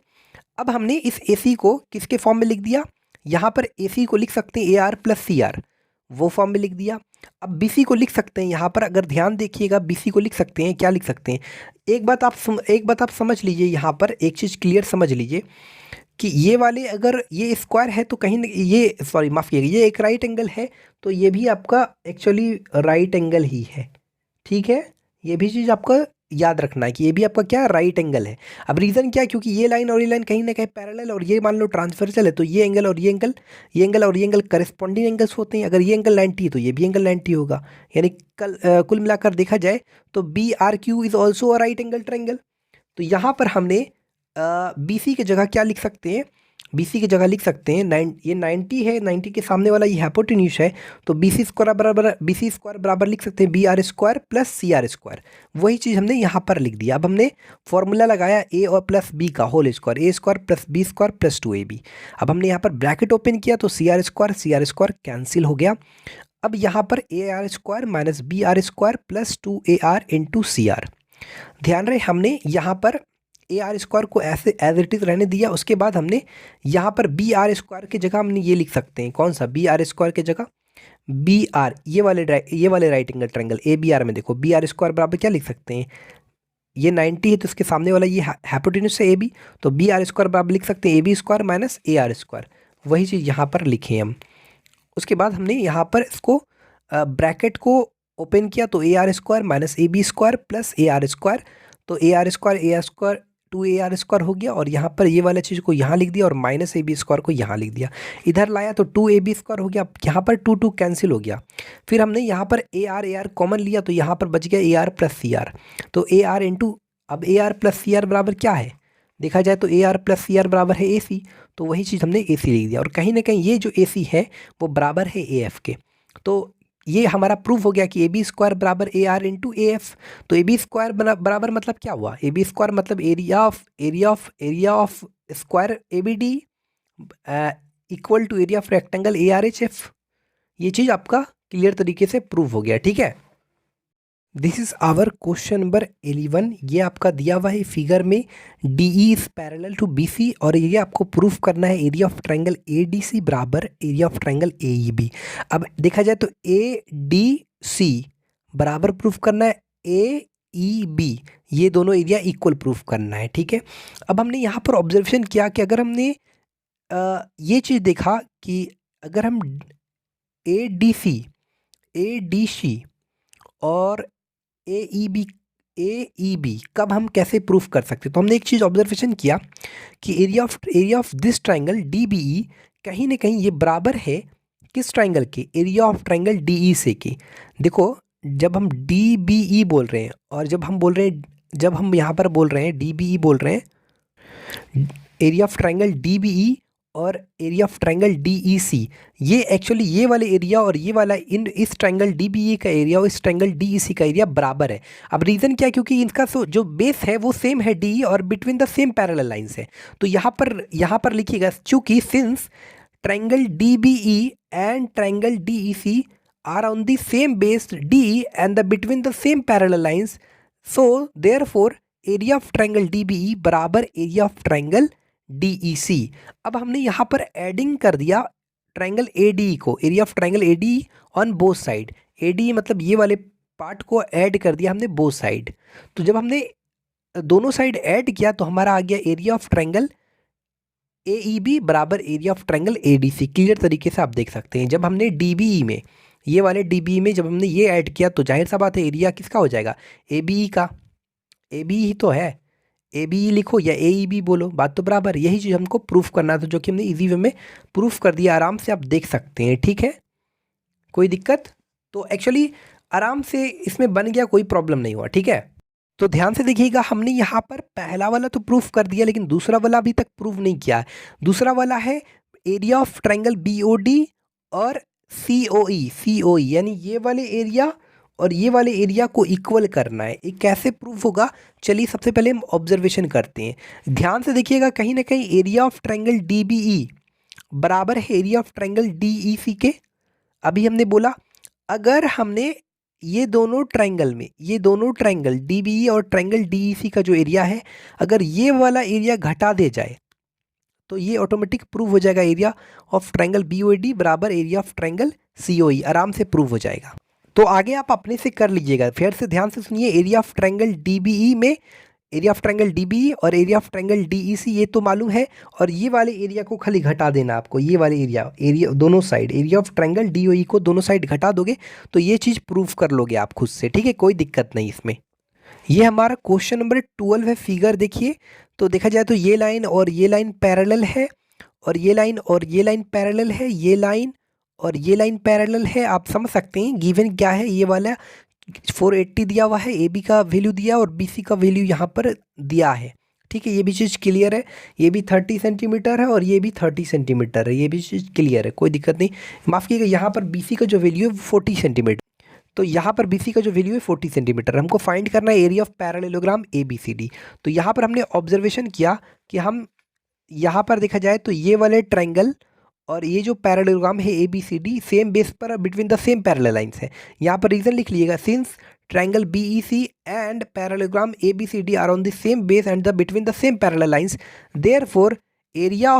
अब हमने इस ए सी को किसके फॉर्म में लिख दिया, यहाँ पर ए सी को लिख सकते हैं A R plus C R, वो फॉर्म में लिख दिया। अब बी सी को लिख सकते हैं, यहाँ पर अगर ध्यान देखिएगा बी सी को लिख सकते हैं, क्या लिख सकते हैं, एक बात आप समझ लीजिए, यहाँ पर एक चीज़ क्लियर समझ लीजिए कि ये वाले अगर ये स्क्वायर है तो कहीं न ये, सॉरी माफ़ कीजिएगा, ये एक राइट एंगल है, तो ये भी आपका एक्चुअली राइट एंगल ही है। ठीक है, ये भी चीज़ आपको याद रखना है कि ये भी आपका क्या राइट एंगल है। अब रीज़न क्या है, क्योंकि ये लाइन और ये लाइन कहीं ना कहीं पैरेलल, और ये मान लो ट्रांसवर्सल है, तो ये एंगल और ये एंगल, ये एंगल और ये एंगल करस्पॉन्डिंग एंगल्स होते हैं। अगर ये एंगल 90 है तो ये भी एंगल 90 होगा, यानी कुल मिलाकर देखा जाए तो B R Q is also a right angle triangle. तो यहाँ पर हमने बी सी की जगह क्या लिख सकते हैं, बी सी की जगह लिख सकते हैं ये 90 है, 90 के सामने वाला ये हाइपोटेन्यूज है, तो बी सी स्क्वायर बराबर लिख सकते हैं B R square plus C R square. वही चीज़ हमने यहाँ पर लिख दिया। अब हमने फॉर्मूला लगाया ए और प्लस बी का whole square, A square plus B square plus 2ab। अब हमने यहाँ पर ब्रैकेट ओपन किया तो सी आर स्क्वायर कैंसिल हो गया। अब यहाँ पर A R square minus B R square plus 2ar into C R. ध्यान रहे, हमने यहाँ पर ए आर स्क्वायर को ऐसे एज इट इज़ रहने दिया। उसके बाद हमने यहाँ पर बी आर स्क्वायर की जगह हमने ये लिख सकते हैं, कौन सा, बी आर स्क्वायर की जगह बी आर, ये वाले right angle triangle A B R में देखो बी आर स्क्वायर बराबर क्या लिख सकते हैं, ये 90 है तो इसके सामने वाला ये हाइपोटेन्यूज है ए बी, तो बी आर स्क्वायर बराबर लिख सकते हैं A B square minus A R square. वही चीज़ यहाँ पर लिखे हम। उसके बाद हमने यहाँ पर इसको ब्रैकेट को ओपन किया तो A R square minus A B square plus A R square, तो A R square 2ar square हो गया, और यहाँ पर ये वाला चीज़ को यहाँ लिख दिया और माइनस ए बी स्क्वायर को यहाँ लिख दिया। इधर लाया तो 2ab स्क्वायर हो गया, यहाँ पर 2 कैंसिल हो गया। फिर हमने यहाँ पर ar कॉमन लिया तो यहाँ पर बच गया ar प्लस सी आर, तो ar इंटू, अब ar प्लस सी आर बराबर क्या है, देखा जाए तो ar प्लस सी आर बराबर है ac, तो वही चीज़ हमने ac लिख दिया। और कहीं ना कहीं ये जो ac है वो बराबर है af के। तो ये हमारा प्रूफ हो गया कि ए बी स्क्वायर बराबर A R into A F. तो ए बी स्क्वायर बराबर मतलब क्या हुआ, ए बी स्क्वायर मतलब area of square A B D equal to area of rectangle A R H F. ये चीज़ आपका क्लियर तरीके से प्रूव हो गया, ठीक है। This is our question number 11। ये आपका दिया हुआ है फिगर में, D E is parallel to B C, और ये आपको प्रूफ करना है area of triangle A D C बराबर area of triangle A E B. अब देखा जाए तो ए डी सी बराबर प्रूफ करना है ए ई बी, ये दोनों एरिया इक्वल प्रूफ करना है, ठीक है। अब हमने यहाँ पर ऑब्जर्वेशन किया कि अगर हमने ये चीज़ देखा कि अगर हम ए डी सी और ए ई बी कब हम कैसे प्रूफ कर सकते हैं, तो हमने एक चीज़ ऑब्जर्वेशन किया कि area of this triangle D B E कहीं ना कहीं ये बराबर है किस ट्राइंगल के, area of triangle D E से के। देखो जब हम डी बी ई बोल रहे हैं और जब हम यहाँ पर बोल रहे हैं डी बी ई बोल रहे हैं, area of triangle D B E और area of triangle D E C, ये एक्चुअली ये वाले एरिया और ये वाला इस ट्राइंगल डी बी ई का एरिया और इस ट्राइंगल डी ई सी का एरिया बराबर है। अब रीज़न क्या है, क्योंकि इनका जो बेस है वो सेम है डी ई और between the same parallel lines है। तो यहाँ पर लिखिएगा, चूँकि since triangle D B E and triangle D E C are on the same base D and the between the same parallel lines, so therefore area of triangle D B E बराबर area of triangle D E C. अब हमने यहाँ पर adding कर दिया triangle A D को, area of triangle A D on both side, A D मतलब ये वाले पार्ट को ऐड कर दिया हमने बोथ साइड। तो जब हमने दोनों साइड ऐड किया तो हमारा आ गया area of triangle A E B बराबर area of triangle A D C. Clear तरीके से आप देख सकते हैं, जब हमने डी बी ई में ये वाले डी बी ई में जब हमने ये ऐड किया तो जाहिर सा बात है एरिया किसका हो जाएगा, ए बी ई का। ए बी ही तो है, ए बी ई लिखो या ए ई बी बोलो, बात तो बराबर। यही चीज़ हमको प्रूफ करना था, जो कि हमने इजी वे में प्रूफ कर दिया, आराम से आप देख सकते हैं, ठीक है, कोई दिक्कत। तो एक्चुअली आराम से इसमें बन गया, कोई प्रॉब्लम नहीं हुआ, ठीक है। तो ध्यान से देखिएगा, हमने यहाँ पर पहला वाला तो प्रूफ कर दिया, लेकिन दूसरा वाला अभी तक प्रूफ नहीं किया है। दूसरा वाला है area of triangle B O D और सी ओ ई, यानी ये वाले एरिया और ये वाले एरिया को इक्वल करना है। ये कैसे प्रूफ होगा, चलिए सबसे पहले हम ऑब्जर्वेशन करते हैं। ध्यान से देखिएगा, कहीं ना कहीं area of triangle D B E बराबर है area of triangle D E C के। अभी हमने बोला अगर हमने ये दोनों ट्राइंगल डी बी ई और ट्राइंगल डी ई सी का जो एरिया है, अगर ये वाला एरिया घटा दे जाए तो ये ऑटोमेटिक प्रूव हो जाएगा, area of triangle B O D बराबर area of triangle C O E, आराम से प्रूव हो जाएगा। तो आगे आप अपने से कर लीजिएगा, फिर से ध्यान से सुनिए। Area of triangle D B E में area of triangle D B E और area of triangle D E C ये तो मालूम है, और ये वाले एरिया को खाली घटा देना आपको, ये वाले एरिया दोनों side area of triangle D O E को दोनों साइड घटा दोगे तो ये चीज़ प्रूफ कर लोगे आप खुद से, ठीक है, कोई दिक्कत नहीं इसमें। ये हमारा क्वेश्चन नंबर 12 है। फिगर देखिए, तो देखा जाए तो ये लाइन और ये लाइन पैरेलल है, और ये लाइन और ये लाइन पैरेलल है, ये लाइन और ये लाइन पैरेलल है। आप समझ सकते हैं गिवन क्या है, ये वाला 480 दिया हुआ है, ए बी का वैल्यू दिया और बी सी का वैल्यू यहाँ पर दिया है, ठीक है, ये भी चीज़ क्लियर है। ये भी 30 सेंटीमीटर है और ये भी 30 सेंटीमीटर है, ये भी चीज़ क्लियर है, कोई दिक्कत नहीं। माफ़ कीजिएगा, यहाँ पर बी सी का जो वैल्यू है 40 सेंटीमीटर, तो यहाँ पर बी सी का जो वैल्यू है 40 सेंटीमीटर। हमको फाइंड करना है area of parallelogram A B C D. तो यहाँ पर हमने ऑब्जर्वेशन किया कि हम यहाँ पर देखा जाए तो ये वाले ट्राइंगल और ये जो पैरेललोग्राम है A B C D same base पर between the same parallel lines है। यहाँ पर रीजन लिख लीजिएगा, since triangle B E C and parallelogram A B C D are on the same base and the between the same parallel lines, therefore क्या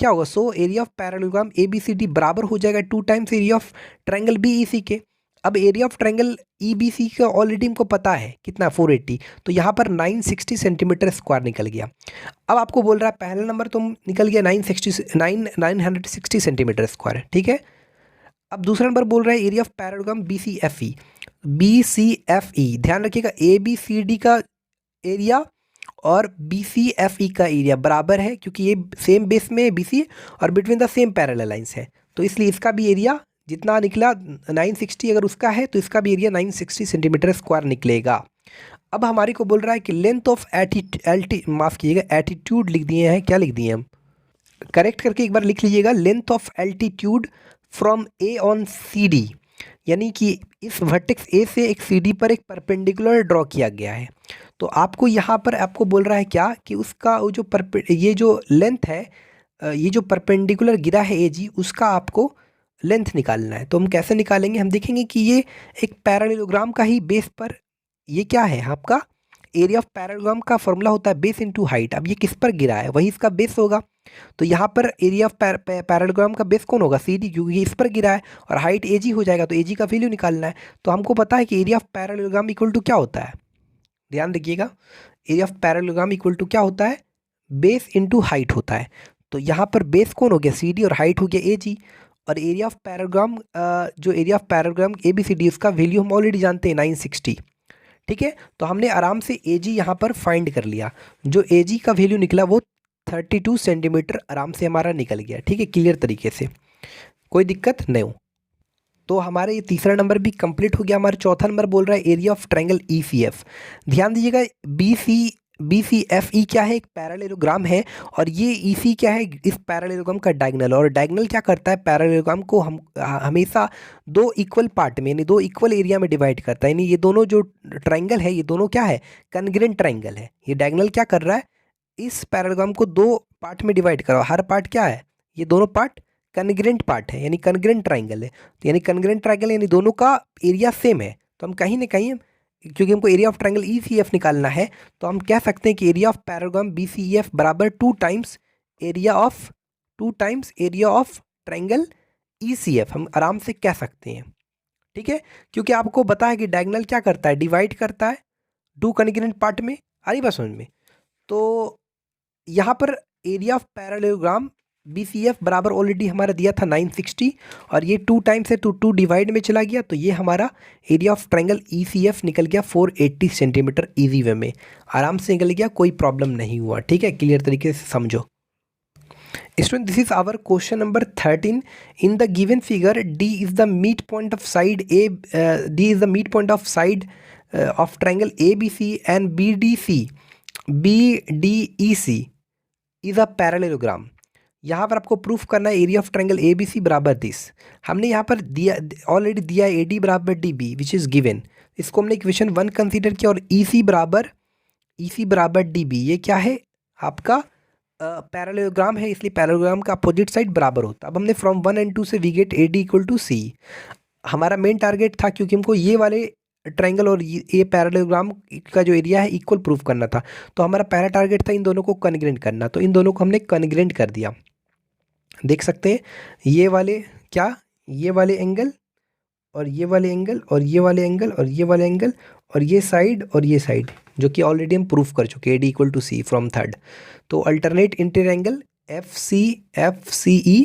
होगा, so area of parallelogram A B C D बराबर हो जाएगा 2 times area of triangle B E C के। अब area of triangle E B C का already हमको पता है कितना, 480, तो यहाँ पर 960 सेंटीमीटर स्क्वायर निकल गया। अब आपको बोल रहा है पहला नंबर तो निकल गया 960 सेंटीमीटर स्क्वायर, ठीक है। अब दूसरा नंबर बोल रहा है area of parallelogram B C F E. ध्यान रखिएगा, ए बी सी डी का एरिया और बी सी एफ ई का एरिया बराबर है, क्योंकि ये सेम बेस में बी सी और between the same parallel lines है, तो इसलिए इसका भी एरिया जितना निकला 960 अगर उसका है तो इसका भी एरिया 960 सेंटीमीटर स्क्वायर निकलेगा। अब हमारे को बोल रहा है कि लेंथ ऑफ एटीट्यूड लिख दिए हैं, क्या लिख दिए हम, करेक्ट करके एक बार लिख लीजिएगा, length of altitude from A on C D. यानी कि इस वर्टेक्स ए से एक CD पर एक परपेंडिकुलर ड्रॉ किया गया है। तो आपको यहाँ पर आपको बोल रहा है क्या कि उसका वो जो ये जो लेंथ है, ये जो परपेंडिकुलर गिरा है AG, उसका आपको लेंथ निकालना है। तो हम कैसे निकालेंगे, हम देखेंगे कि ये एक पैरेललोग्राम का ही बेस पर, ये क्या है आपका एरिया ऑफ पैरेललोग्राम का फॉर्मूला होता है बेस इनटू हाइट। अब ये किस पर गिरा है, वही इसका बेस होगा। तो यहाँ पर एरिया ऑफ पैरेललोग्राम का बेस कौन होगा, CD, क्योंकि ये इस पर गिरा है, और हाइट AG हो जाएगा। तो AG का वैल्यू निकालना है। तो हमको पता है कि area of parallelogram equal to क्या होता है, ध्यान रखिएगा, area of parallelogram equal to क्या होता है, बेस इनटू हाइट होता है। तो यहाँ पर बेस कौन हो गया CD और हाइट हो गया AG। और एरिया ऑफ पैरेललोग्राम, जो एरिया ऑफ पैरेललोग्राम ABCD, उसका वैल्यू हम ऑलरेडी जानते हैं 960। ठीक है, तो हमने आराम से AG यहाँ पर फाइंड कर लिया। जो AG का वैल्यू निकला वो 32 सेंटीमीटर आराम से हमारा निकल गया। ठीक है, क्लियर तरीके से, कोई दिक्कत नहीं हो। तो हमारे ये तीसरा नंबर भी कंप्लीट हो गया। हमारा चौथा नंबर बोल रहा है एरिया ऑफ ट्रायंगल ECF। ध्यान दीजिएगा, BCFE क्या है, एक पैरेललोग्राम है, और ये EC क्या है, इस पैरेललोग्राम का डायगोनल। और डायगोनल क्या करता है, पैरेललोग्राम को हम हमेशा दो इक्वल पार्ट में, यानी दो इक्वल एरिया में डिवाइड करता है। यानी ये दोनों जो ट्रायंगल है, ये दोनों क्या है, कॉन्ग्रुएंट ट्रायंगल है। ये डायगोनल क्या कर रहा है, इस पैरेललोग्राम को दो पार्ट में डिवाइड करो। हर पार्ट क्या है, ये दोनों पार्ट कॉन्ग्रुएंट पार्ट है, यानी कॉन्ग्रुएंट ट्रायंगल है। तो यानी कॉन्ग्रुएंट ट्रायंगल यानी दोनों का एरिया सेम है। तो हम कहीं ना कहीं, क्योंकि हमको एरिया ऑफ ट्रायंगल ECF निकालना है, तो हम कह सकते हैं कि एरिया ऑफ पैरेललोग्राम BCEF बराबर 2 times area of triangle ECF, हम आराम से कह सकते हैं। ठीक है, क्योंकि आपको पता है कि डायगोनल क्या करता है, डिवाइड करता है टू कॉन्ग्रुएंट पार्ट में। आ रही बात समझ में। तो यहाँ पर एरिया ऑफ पैरेललोग्राम BCF बराबर ऑलरेडी हमारा दिया था 960, और ये 2 टाइम्स है, तो 2 डिवाइड में चला गया। तो ये हमारा एरिया ऑफ ट्रायंगल ECF निकल गया 480 सेंटीमीटर इजी वे में, आराम से निकल गया, कोई प्रॉब्लम नहीं हुआ। ठीक है, क्लियर तरीके से समझो। Student, this is our question number 13। In the given figure D is the midpoint of side D is the midpoint of side of triangle ABC and BDEC is a parallelogram. यहाँ पर आपको proof करना है area of triangle ABC बराबर this. हमने यहाँ पर दिया, ऑलरेडी दिया है AD बराबर DB विच इज़ गिवन। इसको हमने इक्वेशन 1 कंसीडर किया, और EC बराबर DB, ये क्या है आपका पैरेललोग्राम है, इसलिए पैरेललोग्राम का अपोजिट साइड बराबर होता है। अब हमने फ्रॉम 1 and 2 से we get AD equal to C। हमारा मेन टारगेट था, क्योंकि हमको ये वाले ट्रायंगल और ये पैरेललोग्राम का जो एरिया है इक्वल प्रूफ करना था। तो हमारा पहला टारगेट था इन दोनों को कॉन्ग्रुएंट करना। तो इन दोनों को हमने कॉन्ग्रुएंट कर दिया। देख सकते हैं ये वाले क्या, ये वाले एंगल और ये वाले एंगल और ये वाले एंगल और ये वाले एंगल और ये साइड और ये साइड, जो कि ऑलरेडी हम प्रूफ कर चुके हैं AD equal to C from third. तो अल्टरनेट इंटरएंगल FCE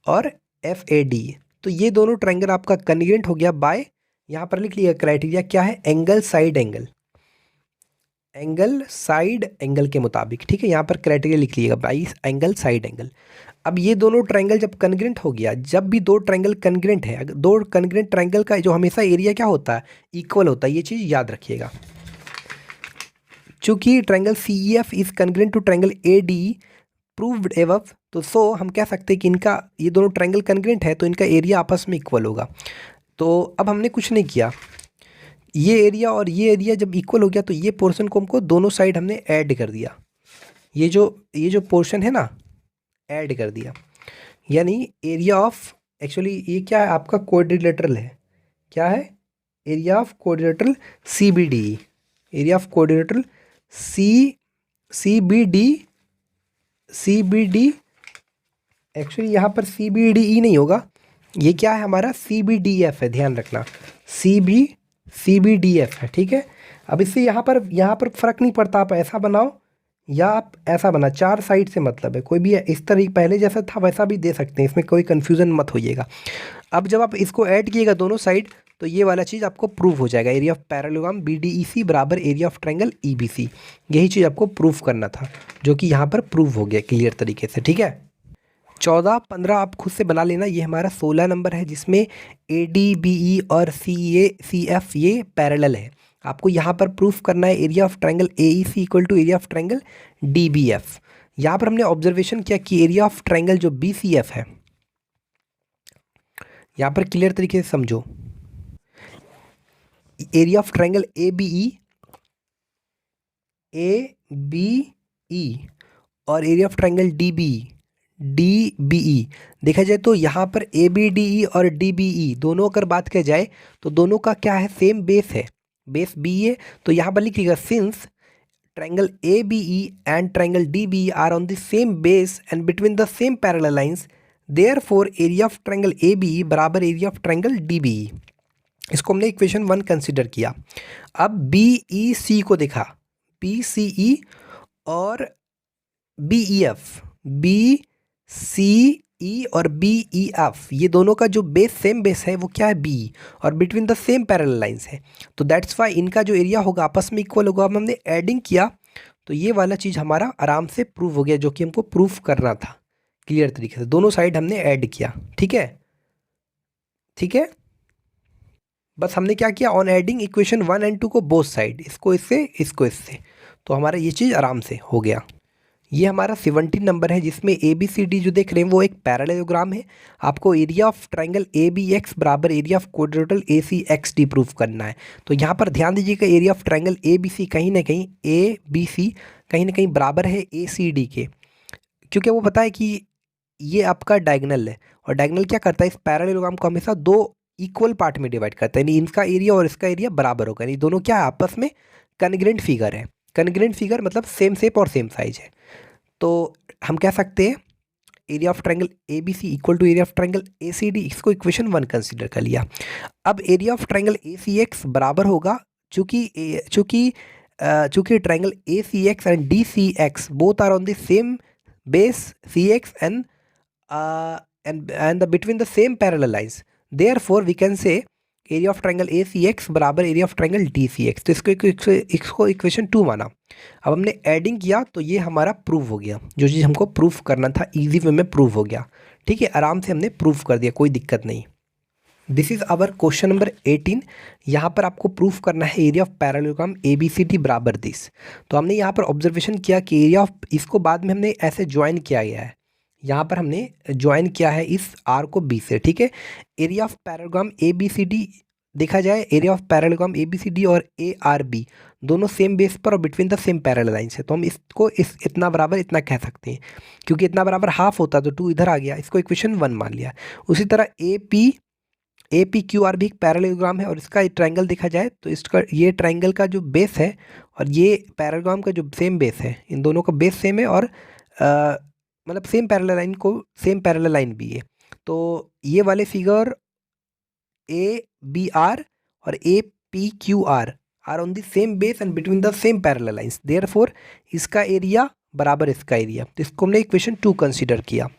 और FAD, तो ये दोनों ट्रायंगल आपका कॉन्ग्रुएंट हो गया बाय, यहाँ पर लिख लिया क्राइटेरिया क्या है, एंगल साइड एंगल के मुताबिक। ठीक है, यहाँ पर क्राइटेरिया लिख लीजिएगा बाई एंगल साइड एंगल। अब ये दोनों ट्रायंगल जब कॉन्ग्रुएंट हो गया, जब भी दो ट्रायंगल कॉन्ग्रुएंट है, दो कॉन्ग्रुएंट ट्रायंगल का जो हमेशा एरिया क्या होता है, इक्वल होता है। ये चीज़ याद रखिएगा। चूंकि triangle CEF is congruent to triangle AD proved above, तो सो हम कह सकते हैं कि इनका, ये दोनों ट्रायंगल कॉन्ग्रुएंट है, तो इनका एरिया आपस में इक्वल होगा। तो अब हमने कुछ नहीं किया, ये एरिया और ये एरिया जब इक्वल हो गया, तो ये पोर्शन को हमको दोनों साइड हमने ऐड कर दिया। ये जो पोर्शन है ना, ऐड कर दिया। यानी एरिया ऑफ, एक्चुअली ये क्या है आपका क्वाड्रिलेटरल है, क्या है, area of quadrilateral CBD, area of quadrilateral CBD। Actually यहाँ पर CBDE नहीं होगा, ये क्या है हमारा CBDF है, ध्यान रखना CBDF है। ठीक है, अब इससे यहाँ पर फ़र्क नहीं पड़ता, आप ऐसा बनाओ या आप ऐसा बना, 4 साइड से मतलब है, कोई भी इस तरह पहले जैसा था वैसा भी दे सकते हैं, इसमें कोई कन्फ्यूज़न मत होइएगा। अब जब आप इसको ऐड किएगा दोनों साइड, तो ये वाला चीज़ आपको प्रूफ हो जाएगा, एरिया ऑफ पैरेललोग्राम BDEC बराबर एरिया ऑफ ट्रायंगल EBC। यही चीज़ आपको प्रूफ करना था, जो कि यहाँ पर प्रूफ हो गया क्लियर तरीके से। ठीक है, 14, 15 आप खुद से बना लेना। ये हमारा 16 नंबर है, जिसमें AD BE और CF ये पैरेलल है। आपको यहाँ पर प्रूफ करना है area of triangle AEC equal to area of triangle DBF। यहाँ पर हमने ऑब्जर्वेशन किया कि एरिया ऑफ ट्रायंगल जो BCF है, यहाँ पर क्लियर तरीके से समझो, area of triangle A B E और area of triangle D B E देखा जाए तो यहाँ पर ए बी डी ई और डी बी ई दोनों अगर बात किया जाए तो दोनों का क्या है, सेम बेस है, बेस बी है। तो यहाँ पर लिखिएगा since triangle ABE and triangle DBE are on the same base and between the same parallel lines, therefore area of triangle ABE बराबर area of triangle DBE। इसको हमने इक्वेशन 1 कंसिडर किया। अब BEC को देखा, BCE और BCE और BEF ये दोनों का जो बेस सेम बेस है वो क्या है, B, और between the same parallel lines है। तो दैट्स वाई इनका जो एरिया होगा आपस में इक्वल होगा। अब हमने एडिंग किया तो ये वाला चीज़ हमारा आराम से प्रूव हो गया, जो कि हमको प्रूफ करना था क्लियर तरीके से। दोनों साइड हमने ऐड किया, ठीक है, ठीक है। बस हमने क्या किया, ऑन एडिंग इक्वेशन 1 एंड 2 को बोथ साइड, इसको इससे, तो हमारा ये चीज़ आराम से हो गया। ये हमारा 17 नंबर है जिसमें ए बी सी डी जो देख रहे हैं वो एक पैरेललोग्राम है। आपको area of triangle A B X बराबर area of quadrilateral A C X D proof करना है। तो यहाँ पर ध्यान दीजिएगा, area of triangle A B C कहीं ना कहीं ए बी सी कहीं ना कहीं बराबर है ए सी डी के, क्योंकि वो पता है कि ये आपका डायगोनल है और डायगोनल क्या करता है, इस पैरेललोग्राम को हमेशा दो इक्वल पार्ट में डिवाइड करता है, यानी इनका एरिया और इसका एरिया बराबर होगा, यानी दोनों क्या है, आपस में कन्ग्रेंट फिगर है। कन्ग्रेंट फिगर मतलब सेम शेप और सेम साइज है। तो हम कह सकते हैं area of triangle A B C equal to area of triangle A C D, इसको इक्वेशन 1 कंसिडर कर लिया। अब area of triangle A C X बराबर होगा, चूँकि triangle A C X and D C X both are on the same base C X and the between the same parallel lines, therefore we can say area of triangle A C X बराबर area of triangle D C X. तो इसको equation 2 माना। अब हमने adding किया तो ये हमारा प्रूव हो गया, जो चीज़ हमको प्रूफ करना था इजी वे में प्रूव हो गया, ठीक है, आराम से हमने प्रूफ कर दिया, कोई दिक्कत नहीं। This is our question number 18। यहाँ पर आपको प्रूफ करना है area of parallelogram A B C D बराबर दिस। तो हमने यहाँ पर ऑब्जर्वेशन किया कि एरिया ऑफ, इसको बाद में हमने ऐसे ज्वाइन किया गया है, यहाँ पर हमने ज्वाइन किया है इस आर को बी से, ठीक है। Area of parallelogram A B C D देखा जाए, area of parallelogram A B C D और ए आर बी दोनों सेम बेस पर और between the same parallel lines है। तो हम इसको इतना बराबर इतना कह सकते हैं, क्योंकि इतना बराबर हाफ होता तो 2 इधर आ गया, इसको इक्वेशन 1 मान लिया। उसी तरह ए पी क्यू आर भी एक पैरेललोग्राम है और इसका ट्रायंगल देखा जाए तो इसका ये ट्रायंगल का जो बेस है और ये पैरेललोग्राम का जो सेम बेस है, इन दोनों का बेस सेम है और मतलब सेम पैरेलल लाइन भी है। तो ये वाले फिगर ए बी आर और A P Q are on the same base and between the same parallel lines, therefore इसका एरिया बराबर इसका एरिया। तो इसको हमने इक्वेशन 2 कंसीडर किया।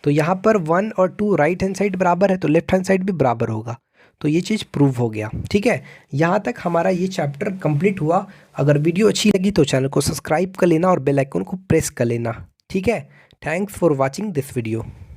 तो यहाँ पर 1 और 2 राइट हैंड साइड बराबर है तो लेफ्ट हैंड साइड भी बराबर होगा, तो ये चीज़ प्रूव हो गया, ठीक है। यहाँ तक हमारा ये चैप्टर कंप्लीट हुआ। अगर वीडियो अच्छी लगी तो चैनल को सब्सक्राइब कर लेना और बेल आइकन को प्रेस कर लेना, ठीक है। Thanks for watching this video.